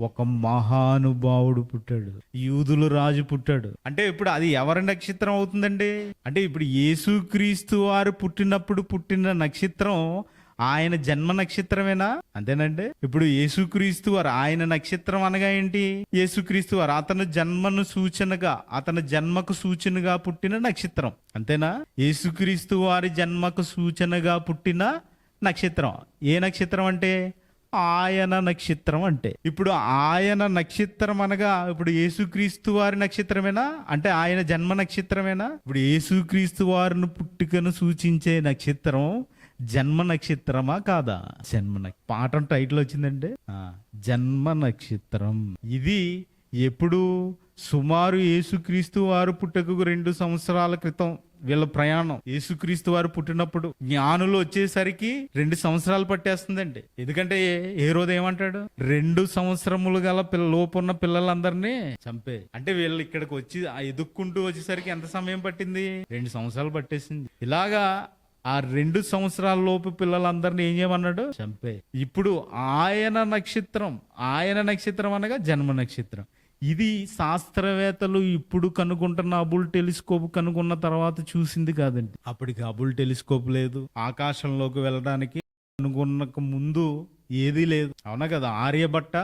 ఒక మహానుభావుడు పుట్టాడు, యూదుల రాజు పుట్టాడు. అంటే ఇప్పుడు అది ఎవరి నక్షత్రం అవుతుందండి? అంటే ఇప్పుడు యేసుక్రీస్తు వారు పుట్టినప్పుడు పుట్టిన నక్షత్రం ఆయన జన్మ నక్షత్రమేనా? అంతేనండి. ఇప్పుడు యేసుక్రీస్తు వారు ఆయన నక్షత్రం అనగా ఏంటి? యేసుక్రీస్తు వారు అతని జన్మకు సూచనగా పుట్టిన నక్షత్రం. అంతేనా? యేసుక్రీస్తు వారి జన్మకు సూచనగా పుట్టిన నక్షత్రం. ఏ నక్షత్రం అంటే? ఆయన నక్షత్రం. అంటే ఇప్పుడు ఆయన నక్షత్రం అనగా ఇప్పుడు యేసుక్రీస్తు వారి నక్షత్రమేనా? అంటే ఆయన జన్మ నక్షత్రమేనా? ఇప్పుడు యేసుక్రీస్తు వారిని పుట్టుకను సూచించే నక్షత్రం జన్మ నక్షత్రమా కాదా? పాఠం టైటిల్ వచ్చిందంటే జన్మ నక్షత్రం. ఇది ఎప్పుడు? సుమారు యేసుక్రీస్తు వారు పుట్టకు 2 సంవత్సరాల క్రితం వీళ్ళ ప్రయాణం. యేసుక్రీస్తు వారు పుట్టినప్పుడు జ్ఞానులు వచ్చేసరికి 2 సంవత్సరాలు పట్టేస్తుందండి. ఎందుకంటే హేరోదు ఏమంటాడు? 2 సంవత్సరములు గల లోపున్న పిల్లలందరినీ చంపే. అంటే వీళ్ళు ఇక్కడికి వచ్చి ఎదుక్కుంటూ వచ్చేసరికి ఎంత సమయం పట్టింది? 2 సంవత్సరాలు పట్టేసింది. ఇలాగా ఆ 2 సంవత్సరాల లోపు పిల్లలందరినీ ఏం చేయమన్నాడు? చంపే. ఇప్పుడు ఆయన నక్షత్రం అనగా జన్మ నక్షత్రం. ఇది శాస్త్రవేత్తలు ఇప్పుడు కనుగొంటున్న హబుల్ టెలిస్కోప్ కనుగొన్న తర్వాత చూసింది కాదండి. అప్పటికి హబుల్ టెలిస్కోప్ లేదు, ఆకాశంలోకి వెళ్ళడానికి కనుగొనక ముందు ఏదీ లేదు. అవునా కదా? ఆర్యభట్ట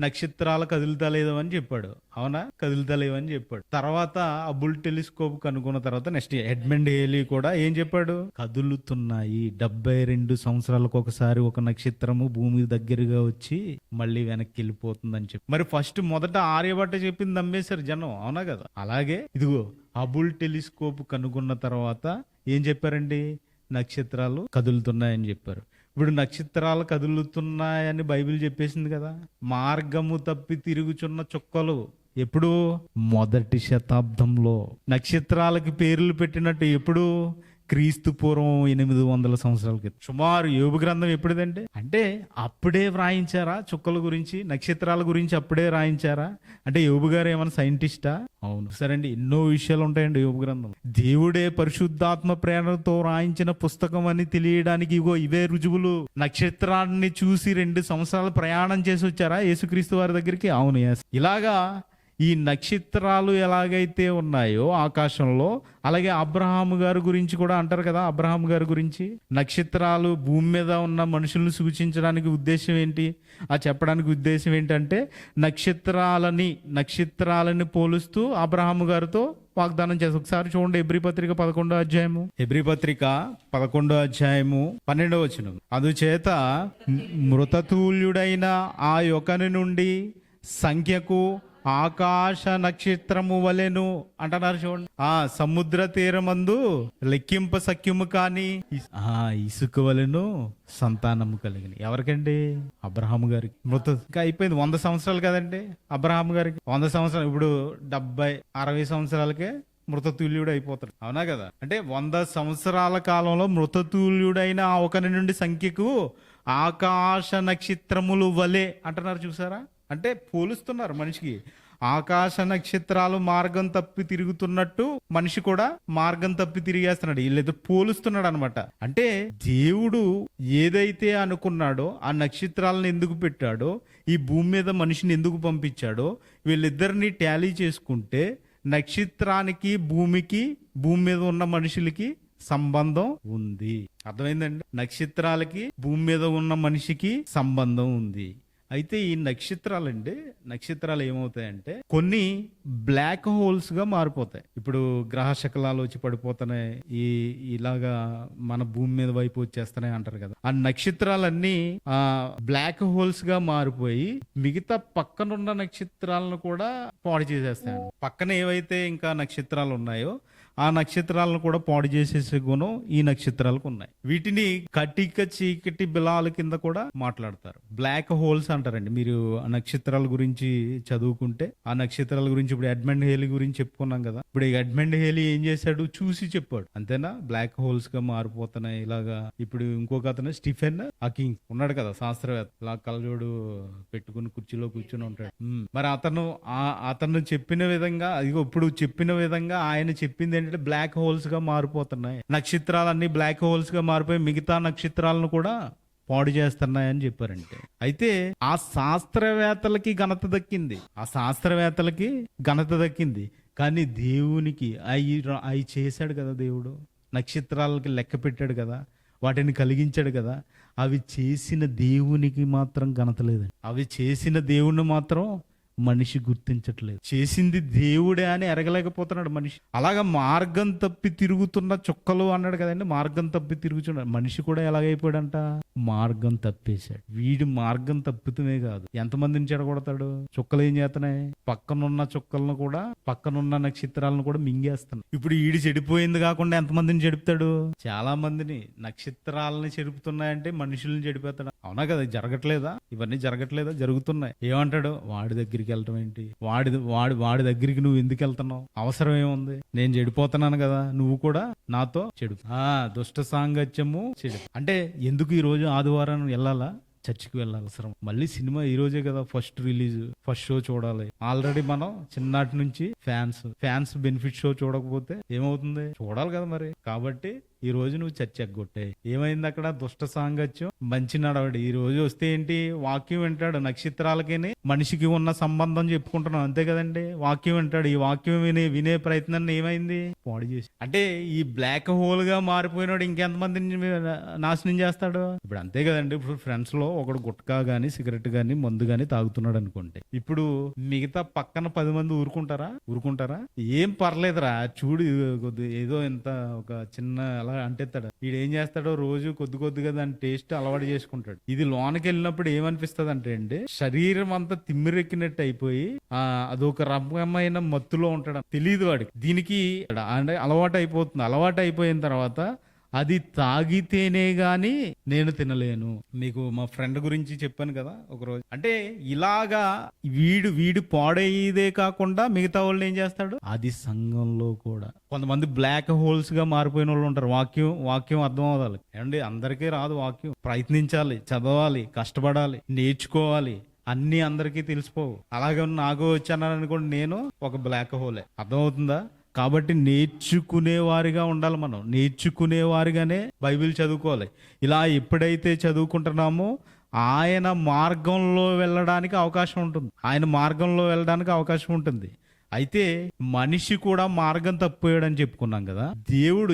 నక్షత్రాలు కదులుతలేదు అని చెప్పాడు. అవునా, కదులుతలేవు అని చెప్పాడు. తర్వాత హబుల్ టెలిస్కోప్ కనుక్కున్న తర్వాత నెక్స్ట్ ఎడ్మండ్ హేలీ కూడా ఏం చెప్పాడు, కదులుతున్నాయి. 72 సంవత్సరాలకు ఒకసారి ఒక నక్షత్రము భూమి దగ్గరగా వచ్చి మళ్ళీ వెనక్కి వెళ్ళిపోతుందని చెప్పి మరి మొదట ఆర్యభట్ట చెప్పింది నమ్మేశారు జనం. అవునా కదా? అలాగే ఇదిగో హబుల్ టెలిస్కోప్ కనుక్కున్న తర్వాత ఏం చెప్పారండి, నక్షత్రాలు కదులుతున్నాయని చెప్పారు. ఇప్పుడు నక్షత్రాలు కదులుతున్నాయని బైబిల్ చెప్పేసింది కదా. మార్గము తప్పి తిరుగుచున్న చుక్కలు ఎప్పుడు? మొదటి శతాబ్దంలో. నక్షత్రాలకి పేర్లు పెట్టినట్టు ఎప్పుడు? క్రీస్తు పూర్వం 800 సంవత్సరాల క్రితం. సుమారు యోబు గ్రంథం ఎప్పుడుదండి అంటే అప్పుడే వ్రాయించారా చుక్కల గురించి, నక్షత్రాల గురించి అప్పుడే రాయించారా? అంటే యోబు గారు ఏమైనా సైంటిస్టా? అవును, సరే అండి, ఎన్నో విషయాలు ఉంటాయండి యోబు గ్రంథం. దేవుడే పరిశుద్ధాత్మ ప్రేరణతో రాయించిన పుస్తకం అని తెలియడానికి ఇగో ఇవే రుజువులు. నక్షత్రాన్ని చూసి 2 సంవత్సరాలు ప్రయాణం చేసి వచ్చారా యేసుక్రీస్తు వారి దగ్గరికి? అవును. ఇలాగా ఈ నక్షత్రాలు ఎలాగైతే ఉన్నాయో ఆకాశంలో, అలాగే అబ్రహాము గారి గురించి కూడా అంటారు కదా. అబ్రహాము గారి గురించి నక్షత్రాలు భూమి మీద ఉన్న మనుషులను సూచించడానికి ఉద్దేశం ఏంటి, ఆ చెప్పడానికి ఉద్దేశం ఏంటంటే నక్షత్రాలని పోలుస్తూ అబ్రహాము గారితో వాగ్దానం చేస్తారు. ఒకసారి చూడండి, హెబ్రీ పత్రిక 11వ అధ్యాయము, హెబ్రీ పత్రిక 11వ అధ్యాయము 12వ వచనం. అందుచేత మృతతుల్యుడైన ఆ యొకని నుండి సంఖ్యకు ఆకాశ నక్షత్రము వలెను అంటున్నారు. చూడండి, సముద్ర తీరమందు లెక్కింప సఖ్యము కాని ఇసుక వలెను సంతానము కలిగిన. ఎవరికండి? అబ్రహాము గారికి. ఇంకా అయిపోయింది 100 సంవత్సరాలు కదండి అబ్రహాము గారికి. 100 సంవత్సరాలు, ఇప్పుడు 70-60 సంవత్సరాలకే మృతతుల్యుడు అయిపోతాడు. అవునా కదా? అంటే 100 సంవత్సరాల కాలంలో మృతతుల్యుడైన ఒకరి నుండి సంఖ్యకు ఆకాశ నక్షత్రములు వలె అంటున్నారు. చూసారా? అంటే పోలుస్తున్నారు మనిషికి. ఆకాశ నక్షత్రాలు మార్గం తప్పి తిరుగుతున్నట్టు మనిషి కూడా మార్గం తప్పి తిరిగేస్తున్నాడు. వీళ్ళిద్దరు పోలుస్తున్నాడు అనమాట. అంటే దేవుడు ఏదైతే అనుకున్నాడో ఆ నక్షత్రాలను ఎందుకు పెట్టాడో, ఈ భూమి మీద మనిషిని ఎందుకు పంపించాడో, వీళ్ళిద్దరిని టాలీ చేసుకుంటే నక్షత్రానికి భూమికి, భూమి మీద ఉన్న మనుషులకి సంబంధం ఉంది. అర్థమైందండి? నక్షత్రాలకి భూమి మీద ఉన్న మనిషికి సంబంధం ఉంది. అయితే ఈ నక్షత్రాలు ఏమవుతాయంటే కొన్ని బ్లాక్ హోల్స్ గా మారిపోతాయి. ఇప్పుడు గ్రహ శకలాలు వచ్చి పడిపోతున్నాయి, ఇలాగా మన భూమి మీద వైపు వచ్చేస్తున్నాయి అంటారు కదా. ఆ నక్షత్రాలన్నీ బ్లాక్ హోల్స్ గా మారిపోయి మిగతా పక్కనున్న నక్షత్రాలను కూడా పాడు చేసేస్తాయి. పక్కన ఏవైతే ఇంకా నక్షత్రాలు ఉన్నాయో ఆ నక్షత్రాలను కూడా పాడు చేసేసే గుణం ఈ నక్షత్రాలకు ఉన్నాయి. వీటిని కటిక చీకటి బిలాల కింద కూడా మాట్లాడతారు. బ్లాక్ హోల్స్ అంటారండి. మీరు ఆ నక్షత్రాల గురించి చదువుకుంటే, ఆ నక్షత్రాల గురించి ఇప్పుడు ఎడ్మండ్ హేలీ గురించి చెప్పుకున్నాం కదా. ఇప్పుడు ఎడ్మండ్ హేలీ ఏం చేశాడు? చూసి చెప్పాడు, అంతేనా? బ్లాక్ హోల్స్ గా మారిపోతున్నాయి ఇలాగా. ఇప్పుడు ఇంకొక అతను స్టీఫెన్ హాకింగ్ ఉన్నాడు కదా, శాస్త్రవేత్త. ఇలా కలజోడు పెట్టుకుని కుర్చీలో కూర్చుని ఉంటాడు. మరి అతను చెప్పిన విధంగా, ఇప్పుడు చెప్పిన విధంగా ఆయన చెప్పింది ఏంటంటే బ్లాక్ హోల్స్ గా మారిపోతున్నాయి. నక్షత్రాలన్నీ బ్లాక్ హోల్స్ గా మారిపోయి మిగతా నక్షత్రాలను కూడా పాడు చేస్తున్నాయని చెప్పారంటే, అయితే ఆ శాస్త్రవేత్తలకి ఘనత దక్కింది. కానీ దేవునికి అవి చేశాడు కదా దేవుడు. నక్షత్రాలకి లెక్క పెట్టాడు కదా, వాటిని కలిగించాడు కదా. అవి చేసిన దేవునికి మాత్రం ఘనత లేదండి. అవి చేసిన దేవుణ్ణి మాత్రం మనిషి గుర్తించట్లేదు. చేసింది దేవుడే అని ఎరగలేకపోతున్నాడు మనిషి. అలాగా మార్గం తప్పి తిరుగుతున్న చుక్కలు అన్నాడు కదండి. మార్గం తప్పి తిరుగుతున్నాడు మనిషి కూడా. ఎలాగైపోయాడంట? మార్గం తప్పేశాడు. వీడి మార్గం తప్పితమే కాదు, ఎంతమందిని చెడగొడతాడు? చుక్కలు ఏం చేస్తున్నాయి? పక్కనున్న చుక్కలను కూడా, పక్కనున్న నక్షత్రాలను కూడా మింగేస్తున్నాయి. ఇప్పుడు ఈడు చెడిపోయింది కాకుండా ఎంతమందిని చెడుపుతాడు? చాలా మందిని. నక్షత్రాలని చెడుపుతున్నాయంటే మనుషుల్ని చెడిపోతాడు. అవునా కదా? జరగట్లేదా? ఇవన్నీ జరగట్లేదా? జరుగుతున్నాయి. ఏమంటాడు? వాడి దగ్గరికి వెళ్ళటం ఏంటి? వాడి దగ్గరికి నువ్వు ఎందుకు వెళ్తున్నావు? అవసరం ఏముంది? నేను చెడిపోతున్నాను కదా, నువ్వు కూడా నాతో చెడు. దుష్ట సాంగత్యము చెడు. అంటే ఎందుకు ఈ రోజు ఆదివారం వెళ్ళాలా? చర్చికి వెళ్ళాలి అవసరం. మళ్ళీ సినిమా ఈ రోజే కదా ఫస్ట్ షో చూడాలి. ఆల్రెడీ మనం చిన్నటి నుంచి ఫ్యాన్స్ బెనిఫిట్ షో చూడకపోతే ఏమవుతుంది? చూడాలి కదా మరి. కాబట్టి ఈ రోజు నువ్వు చర్చ ఎగ్గొట్టే. ఏమైంది అక్కడ? దుష్ట సాంగత్యం మంచి నడవడి. ఈ రోజు వస్తే ఏంటి, వాక్యం వింటాడు. నక్షత్రాలకి మనిషికి ఉన్న సంబంధం చెప్పుకుంటున్నాం, అంతే కదండి. వాక్యం వింటాడు. ఈ వాక్యం వినే ప్రయత్నాన్ని ఏమైంది, పాడు చేసి. అంటే ఈ బ్లాక్ హోల్ గా మారిపోయినాడు ఇంకెంతమందిని నాశనం చేస్తాడు. ఇప్పుడు అంతే కదండి. ఇప్పుడు ఫ్రెండ్స్ లో ఒకడు గుట్కా గానీ సిగరెట్ గానీ మందు గానీ తాగుతున్నాడు అనుకోండి, ఇప్పుడు మిగతా పక్కన 10 మంది ఊరుకుంటారా? ఏం పర్లేదురా, చూడు ఏదో ఇంత ఒక చిన్న అలా అంటేస్తాడు. వీడు ఏం చేస్తాడో రోజు కొద్దిగా దాని టేస్ట్ అలవాటు చేసుకుంటాడు. ఇది లోనకి వెళ్ళినప్పుడు ఏమనిపిస్తుంది అంటే అండి, శరీరం అంతా తిమ్మిరెక్కినట్టు అయిపోయి అదొక రకమైన మత్తులో ఉంటాడు. తెలియదు వాడికి. దీనికి అంటే అలవాటు అయిపోతుంది. అలవాటు అయిపోయిన తర్వాత అది తాగితేనే గాని నేను తినలేను. మీకు మా ఫ్రెండ్ గురించి చెప్పాను కదా ఒకరోజు. అంటే ఇలాగా వీడు పాడయ్యేదే కాకుండా మిగతా వాళ్ళు ఏం చేస్తాడు, అది సంఘంలో కూడా కొంతమంది బ్లాక్ హోల్స్ గా మారిపోయిన వాళ్ళు ఉంటారు. వాక్యం అర్థం అవ్వాలి ఏమండి. అందరికీ రాదు వాక్యం. ప్రయత్నించాలి, చదవాలి, కష్టపడాలి, నేర్చుకోవాలి. అన్ని అందరికీ తెలిసిపోవు. అలాగే నాకు వచ్చాను అనుకోండి, నేను ఒక బ్లాక్ హోలే. అర్థమవుతుందా? కాబట్టి నేర్చుకునేవారిగా ఉండాలి. మనం నేర్చుకునేవారిగానే బైబిల్ చదువుకోవాలి. ఇలా ఎప్పుడైతే చదువుకుంటున్నామో ఆయన మార్గంలో వెళ్ళడానికి అవకాశం ఉంటుంది. అయితే మనిషి కూడా మార్గం తప్పిపోయాడని చెప్పుకున్నాం కదా. దేవుడు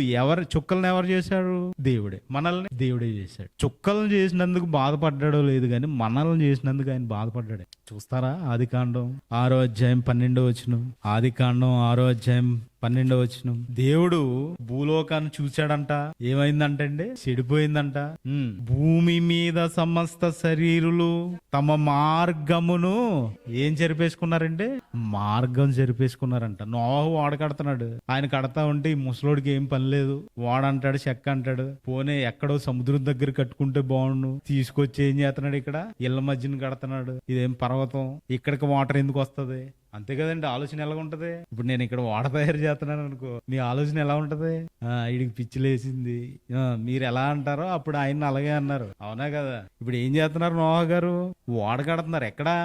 చుక్కలను ఎవరు చేశాడు? దేవుడే. మనల్ని దేవుడే చేశాడు. చుక్కలను చేసినందుకు బాధపడ్డాడో లేదు కానీ మనల్ని చేసినందుకు ఆయన బాధపడ్డాడు. చూస్తారా, ఆదికాండం 6వ అధ్యాయం 12వ వచనం. ఆదికాండం 6వ అధ్యాయం 12వ వచనం. దేవుడు భూలోకాన్ని చూశాడంట. ఏమైందంటే చెడిపోయిందంట. భూమి మీద సమస్త శరీరులు తమ మార్గమును ఏం చెరిపేసుకున్నారంటే మార్గం చెరిపేసుకున్నారంట. నోహు వాడ కడతాడు. ఆయన కడతా ఉంటే ఈ ముసలోడికి ఏం పని లేదు. వాడంటాడు, చెక్క అంటాడు. పోనీ ఎక్కడో సముద్రం దగ్గర కట్టుకుంటే బాగుండు, తీసుకొచ్చి ఏం చేస్తున్నాడు, ఇక్కడ ఇళ్ల మధ్యన కడుతున్నాడు. ఇదేం పర్వతం, ఇక్కడికి వాటర్ ఎందుకు వస్తుంది? అంతే కదండి. ఆలోచన ఎలా ఉంటది? ఇప్పుడు నేను ఇక్కడ వాడ తయారు చేస్తున్నాను అనుకో, మీ ఆలోచన ఎలా ఉంటది? వీడికి పిచ్చిలేసింది. మీరు ఎలా అంటారో అప్పుడు ఆయన అలాగే అన్నారు, అవునా కదా? ఇప్పుడు ఏం చేస్తున్నారు? నోవాహ గారు వాడ కడుతున్నారు. ఎక్కడా?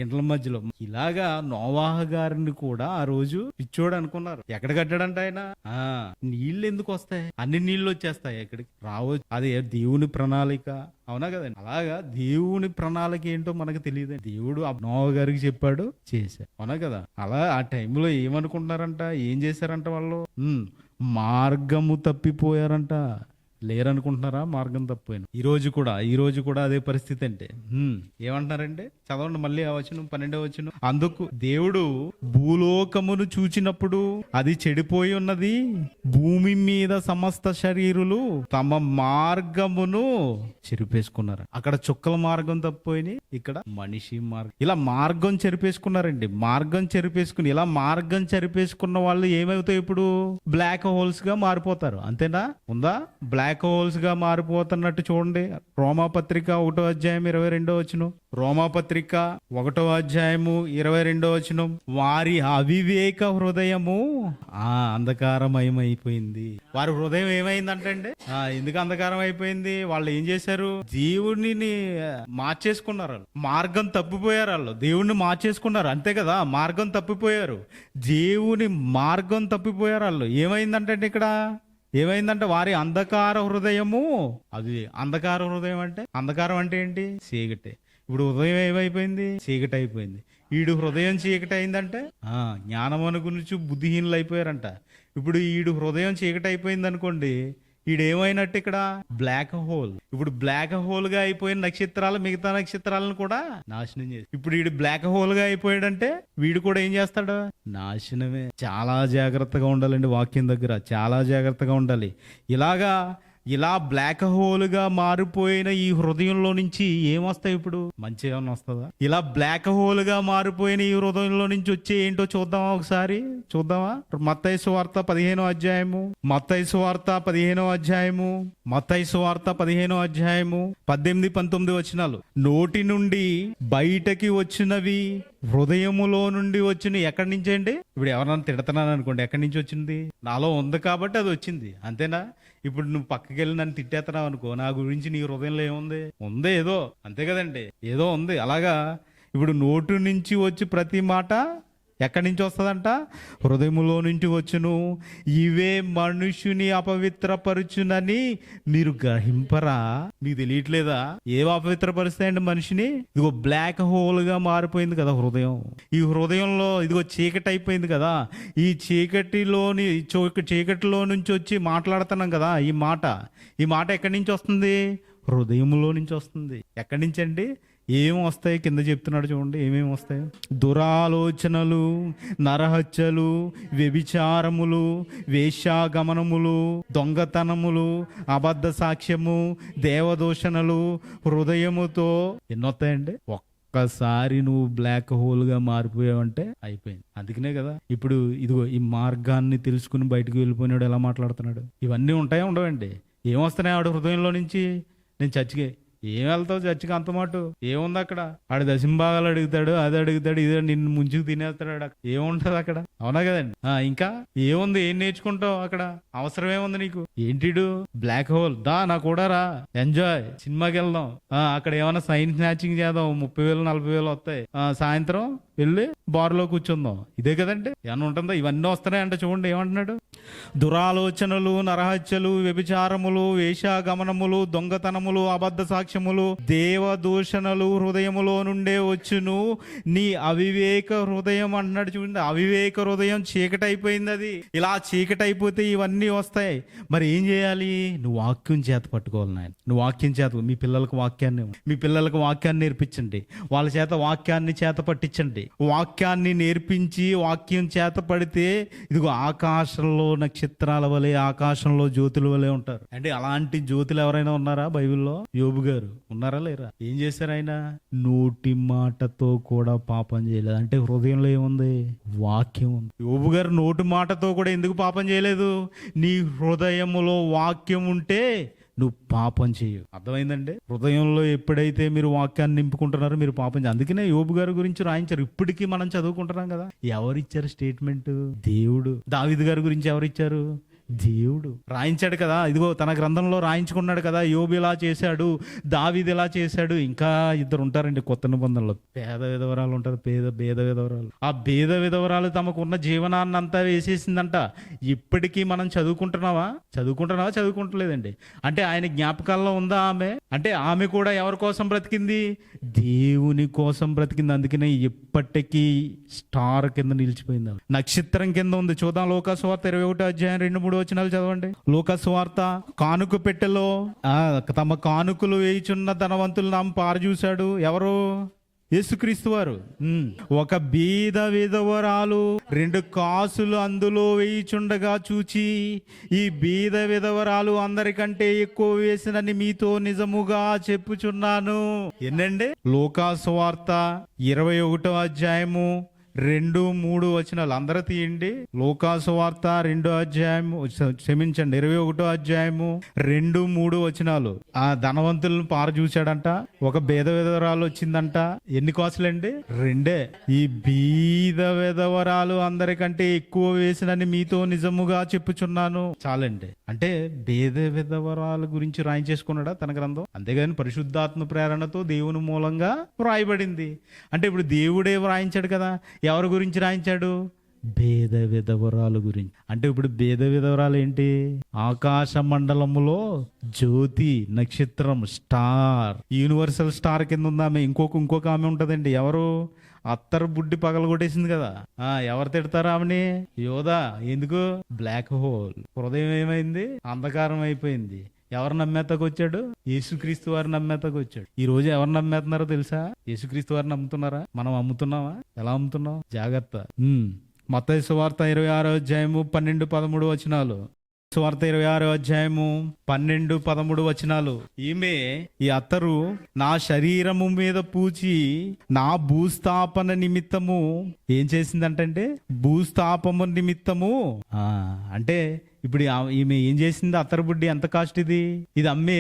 ఇంట్ల మధ్యలో. ఇలాగా నోవాహ గారిని కూడా ఆ రోజు పిచ్చోడు అనుకున్నారు. ఎక్కడ కట్టాడంట ఆయన? నీళ్లు ఎందుకు వస్తాయి? అన్ని నీళ్లు వచ్చేస్తాయి, ఎక్కడికి రావచ్చు. అది దేవుని ప్రణాళిక, అవునా కదండి? అలాగా దేవుని ప్రణాళిక ఏంటో మనకు తెలియదు. దేవుడు నోవాహ గారికి చెప్పాడు, చేశాడు, అవునా కదా? అలా ఆ టైంలో ఏమనుకుంటున్నారంట, ఏం చేశారంట వాళ్ళు? మార్గము తప్పిపోయారంట. లేరనుకుంటున్నారా? మార్గం తప్పిపోయాను. ఈ రోజు కూడా అదే పరిస్థితి. అంటే ఏమంటున్నారంటే, చదవండి మళ్ళీ ఆ వచనం, 12వ వచనం. అందుకు దేవుడు భూలోకమును చూచినప్పుడు అది చెడిపోయి ఉన్నది, భూమి మీద సమస్త శరీరులు తమ మార్గమును చెరిపేసుకున్నారు. అక్కడ చుక్కల మార్గం తప్పిపోయి, ఇక్కడ మనిషి మార్గం. ఇలా మార్గం చెరిపేసుకున్నారండి. ఇలా మార్గం చెరిపేసుకున్న వాళ్ళు ఏమవుతాయి? ఇప్పుడు బ్లాక్ హోల్స్ గా మారిపోతారు. అంతేనా? ఉందా? బ్లాక్ హోల్స్ గా మారిపోతున్నట్టు చూడండి. రోమాపత్రిక 1వ అధ్యాయం 22వ వచనం. రోమాపత్రిక 1వ అధ్యాయము 22వ వచనం. వారి అవివేక హృదయము అంధకారమయమైపోయింది. వారి హృదయం ఏమైందంటే ఎందుకు అంధకారం అయిపోయింది? వాళ్ళు ఏం చేశారు? దేవుడిని మార్చేసుకున్నారు. మార్గం తప్పిపోయారు. వాళ్ళు దేవుణ్ణి మార్చేసుకున్నారు. అంతే కదా? మార్గం తప్పిపోయారు. దేవుని మార్గం తప్పిపోయారు వాళ్ళు. ఏమైందంటే ఇక్కడ ఏమైందంటే వారి అంధకార హృదయము. అది అంధకార హృదయం అంటే, అంధకారం అంటే ఏంటి? చీకటి. ఇప్పుడు హృదయం ఏమైపోయింది? చీకటి అయిపోయింది. ఈడు హృదయం చీకటి అయిందంటే జ్ఞానమును గురించి బుద్ధిహీనులు అయిపోయారంట. ఇప్పుడు ఈడు హృదయం చీకటి అయిపోయింది అనుకోండి, ఈడేమైనట్టు ఇక్కడ బ్లాక్ హోల్. ఇప్పుడు బ్లాక్ హోల్ గా అయిపోయిన నక్షత్రాలు మిగతా నక్షత్రాలను కూడా నాశనం చేసి, ఇప్పుడు వీడు బ్లాక్ హోల్ గా అయిపోయాడంటే వీడు కూడా ఏం చేస్తాడు? నాశనమే. చాలా జాగ్రత్తగా ఉండాలండి. వాక్యం దగ్గర చాలా జాగ్రత్తగా ఉండాలి. ఇలా బ్లాక్ హోల్ గా మారిపోయిన ఈ హృదయంలో నుంచి ఏమొస్తాయి? ఇప్పుడు మంచి ఏమన్నా వస్తుందా? ఇలా బ్లాక్ హోల్ గా మారిపోయిన ఈ హృదయంలో నుంచి వచ్చే ఏంటో చూద్దామా? ఒకసారి చూద్దామా? మత్తయి సువార్త 15వ అధ్యాయము. మత్తయి సువార్త 15వ అధ్యాయము 18-19 వచనాలు. నోటి నుండి బయటకి వచ్చినవి హృదయములో నుండి వచ్చిన. ఎక్కడి నుంచి అండి? ఇప్పుడు ఎవరన్నా తిడుతున్నాను అనుకోండి, ఎక్కడి నుంచి వచ్చింది? నాలో ఉంది కాబట్టి అది వచ్చింది, అంతేనా? ఇప్పుడు నువ్వు పక్కకి వెళ్ళి నన్ను తిట్టేస్తున్నావు అనుకో, నా గురించి నీ హృదయంలో ఏముంది? ఉందే ఏదో, అంతే కదండి? ఏదో ఉంది. అలాగా ఇప్పుడు నోటు నుంచి వచ్చి ప్రతి మాట ఎక్కడి నుంచి వస్తుందంట? హృదయములో నుంచి వచ్చును. ఇవే మనుషుని అపవిత్రపరచునని మీరు గ్రహింపరా? మీకు తెలియట్లేదా? ఏవి అపవిత్రపరుస్తాయండి మనిషిని? ఇదిగో బ్లాక్ హోల్గా మారిపోయింది కదా హృదయం. ఈ హృదయంలో ఇదిగో చీకటి అయిపోయింది కదా. ఈ చీకటిలో నుంచి వచ్చి మాట్లాడుతున్నాం కదా. ఈ మాట ఎక్కడి నుంచి వస్తుంది? హృదయంలో నుంచి వస్తుంది. ఎక్కడి నుంచి అండి? ఏం వస్తాయి? కింద చెప్తున్నాడు చూడండి, ఏమేమి వస్తాయి. దురాలోచనలు, నరహత్యలు, వ్యభిచారములు, వేశ్యాగమనములు, దొంగతనములు, అబద్ధ సాక్ష్యము, దేవదూషణలు. హృదయముతో ఎన్నొస్తాయండి? ఒక్కసారి నువ్వు బ్లాక్ హోల్గా మారిపోయావంటే అయిపోయింది. అందుకనే కదా ఇప్పుడు ఇదిగో ఈ మార్గాన్ని తెలుసుకుని బయటకు వెళ్ళిపోయినాడు ఎలా మాట్లాడుతున్నాడు. ఇవన్నీ ఉంటాయా? ఉండవండి. ఏమొస్తున్నాయి ఆడు హృదయంలో నుంచి? నేను చర్చికి ఏం వెళ్తావు? చర్చికి అంత మాట ఏముంది అక్కడ? ఆడు దశంభాగాలు అడుగుతాడు, అది అడుగుతాడు, ఇది నిన్ను ముంచుకు తినేస్తాడు. ఏముంటది అక్కడ? అవునా కదండి? ఇంకా ఏముంది? ఏం నేర్చుకుంటావు అక్కడ? అవసరం ఏముంది నీకు? ఏంటిడు బ్లాక్ హోల్? దా నా కూడా రా, ఎంజాయ్, సినిమాకి వెళ్దాం. అక్కడ ఏమైనా సైన్స్ మ్యాచింగ్ చేద్దాం, 30,000 40,000 వస్తాయి. సాయంత్రం వెళ్ళి బార్లో కూర్చుందాం. ఇదే కదండి. ఏమన్నా ఉంటుందా? ఇవన్నీ వస్తున్నాయంట. చూడండి ఏమంటున్నాడు. దురాలోచనలు, నరహత్యలు, వ్యభిచారములు, వేశ్యాగమనములు, దొంగతనములు, అబద్ధ సాక్ష్యములు, దేవదూషణలు హృదయములో నుండే వచ్చును. నీ అవివేక హృదయం అంటున్నాడు. చూడండి, అవివేక హృదయం చీకటి అయిపోయింది. అది ఇలా చీకటి అయిపోతే ఇవన్నీ వస్తాయి. మరి ఏం చేయాలి? నువ్వు వాక్యం చేత పట్టుకోవాలి నాయన. నువ్వు వాక్యం చేత మీ పిల్లలకు వాక్యాన్ని నేర్పించండి. వాళ్ళ చేత వాక్యాన్ని చేత పట్టించండి. వాక్యాన్ని నేర్పించి వాక్యం చేత పడితే ఇదిగో ఆకాశంలో నక్షత్రాల వలె, ఆకాశంలో జ్యోతుల వలె ఉంటారు. అంటే అలాంటి జ్యోతులు ఎవరైనా ఉన్నారా బైబిల్లో? యోబు గారు ఉన్నారా లేరా? ఏం చేశారు ఆయన? నోటి మాటతో కూడా పాపం చేయలేదు. అంటే హృదయంలో ఏముంది? వాక్యం ఉంది. యోబు గారు నోటి మాటతో కూడా ఎందుకు పాపం చేయలేదు? నీ హృదయములో వాక్యం ఉంటే నువ్వు పాపం చేయవు. అర్థమైందండి? హృదయంలో ఎప్పుడైతే మీరు వాక్యాన్ని నింపుకుంటున్నారో మీరు పాపం చేయరు. అందుకనే యోబు గారి గురించి రాయించారు. ఇప్పటికీ మనం చదువుకుంటున్నాం కదా. ఎవరిచ్చారు స్టేట్మెంట్? దేవుడు. దావీదు గారి గురించి ఎవరిచ్చారు? దేవుడు రాయించాడు కదా. ఇదిగో తన గ్రంథంలో రాయించుకున్నాడు కదా. యోబు ఇలా చేశాడు, దావీదు ఇలా చేశాడు. ఇంకా ఇద్దరు ఉంటారండి కొత్త నిబంధనలో. పేద విధవరాలు ఉంటారు. భేద విధవరాలు. ఆ భేద విధవరాలు తమకున్న జీవనాన్ని అంతా వేసేసిందంట. ఇప్పటికీ మనం చదువుకుంటున్నావా? చదువుకుంటలేదండి. అంటే ఆయన జ్ఞాపకాల్లో ఉందా ఆమె? అంటే ఆమె కూడా ఎవరి కోసం బ్రతికింది? దేవుని కోసం బ్రతికింది. అందుకనే ఇప్పటికీ స్టార్ కింద నిలిచిపోయింది, నక్షత్రం కింద ఉంది. చూద్దాం లోకాసువార్త 21:2-3 వచనాలు చదవండి. లోకాసువార్త. కానుక పెట్టెలో తమ కానుకలు వేయుచున్న ధనవంతులు నామ పారజూశాడు. ఎవరు? యేసుక్రీస్తు వారు. ఒక బీద విధవరాలు 2 కాసులు అందులో వేయిచుండగా చూచి, ఈ బీద విధవరాలు అందరికంటే ఎక్కువ వేసినని మీతో నిజముగా చెప్పుచున్నాను. ఏంటండి? లోకాసువార్త 21వ అధ్యాయము 2-3 వచనాలు అందరూ తీయండి. లోకాసువార్త 2వ అధ్యాయము, క్షమించండి 21వ అధ్యాయము 2-3 వచనాలు. ఆ ధనవంతులను పారజూశాడంట. ఒక బీద విధవరాలు వచ్చిందంట. ఎన్ని కాసులండి? 2. ఈ బీద విధవరాలు అందరికంటే ఎక్కువ వేసినని మీతో నిజముగా చెప్పుచున్నాను. చాలండి. అంటే బీద విధవరాలు గురించి రాయించేసుకున్నాడా తన గ్రంథం? అంతేగాని పరిశుద్ధాత్మ ప్రేరణతో దేవుని మూలంగా వ్రాయబడింది. అంటే ఇప్పుడు దేవుడే వ్రాయించాడు కదా. ఎవరి గురించి రాయించాడు? భేద విధవరాలు గురించి. అంటే ఇప్పుడు భేద విధవరాలు ఏంటి? ఆకాశ మండలములో జ్యోతి, నక్షత్రం, స్టార్, యూనివర్సల్ స్టార్ కింద ఉంది ఆమె. ఇంకొక ఆమె ఉంటదండి. ఎవరు? అత్తరు బుడ్డి పగల కొట్టేసింది కదా. ఎవరు తిడతారు ఆమెని? యోధా. ఎందుకు? Black hole. హృదయం ఏమైంది? అంధకారం అయిపోయింది. ఎవరు నమ్మేతకు వచ్చాడు? యేసుక్రీస్తు వారు నమ్మేతకు వచ్చాడు. ఈ రోజు ఎవరు నమ్మేస్తున్నారో తెలుసా? యేసుక్రీస్తు వారిని నమ్ముతున్నారా? మనం అమ్ముతున్నావా? ఎలా అమ్ముతున్నాం? జాగ్రత్త. మత్తయి సువార్త 26వ అధ్యాయము 12-13 వచనాలు. సువార్త 26వ అధ్యాయము 12-13 వచనాలు. ఈమె, ఈ అత్తరు నా శరీరము మీద పూచి నా భూస్థాపన నిమిత్తము ఏం చేసిందంటే, భూస్థాపము నిమిత్తము. అంటే ఇప్పుడు ఈమె ఏం చేసింది? అత్తరు బుడ్డి ఎంత కాస్ట్ ఇది? ఇది అమ్మే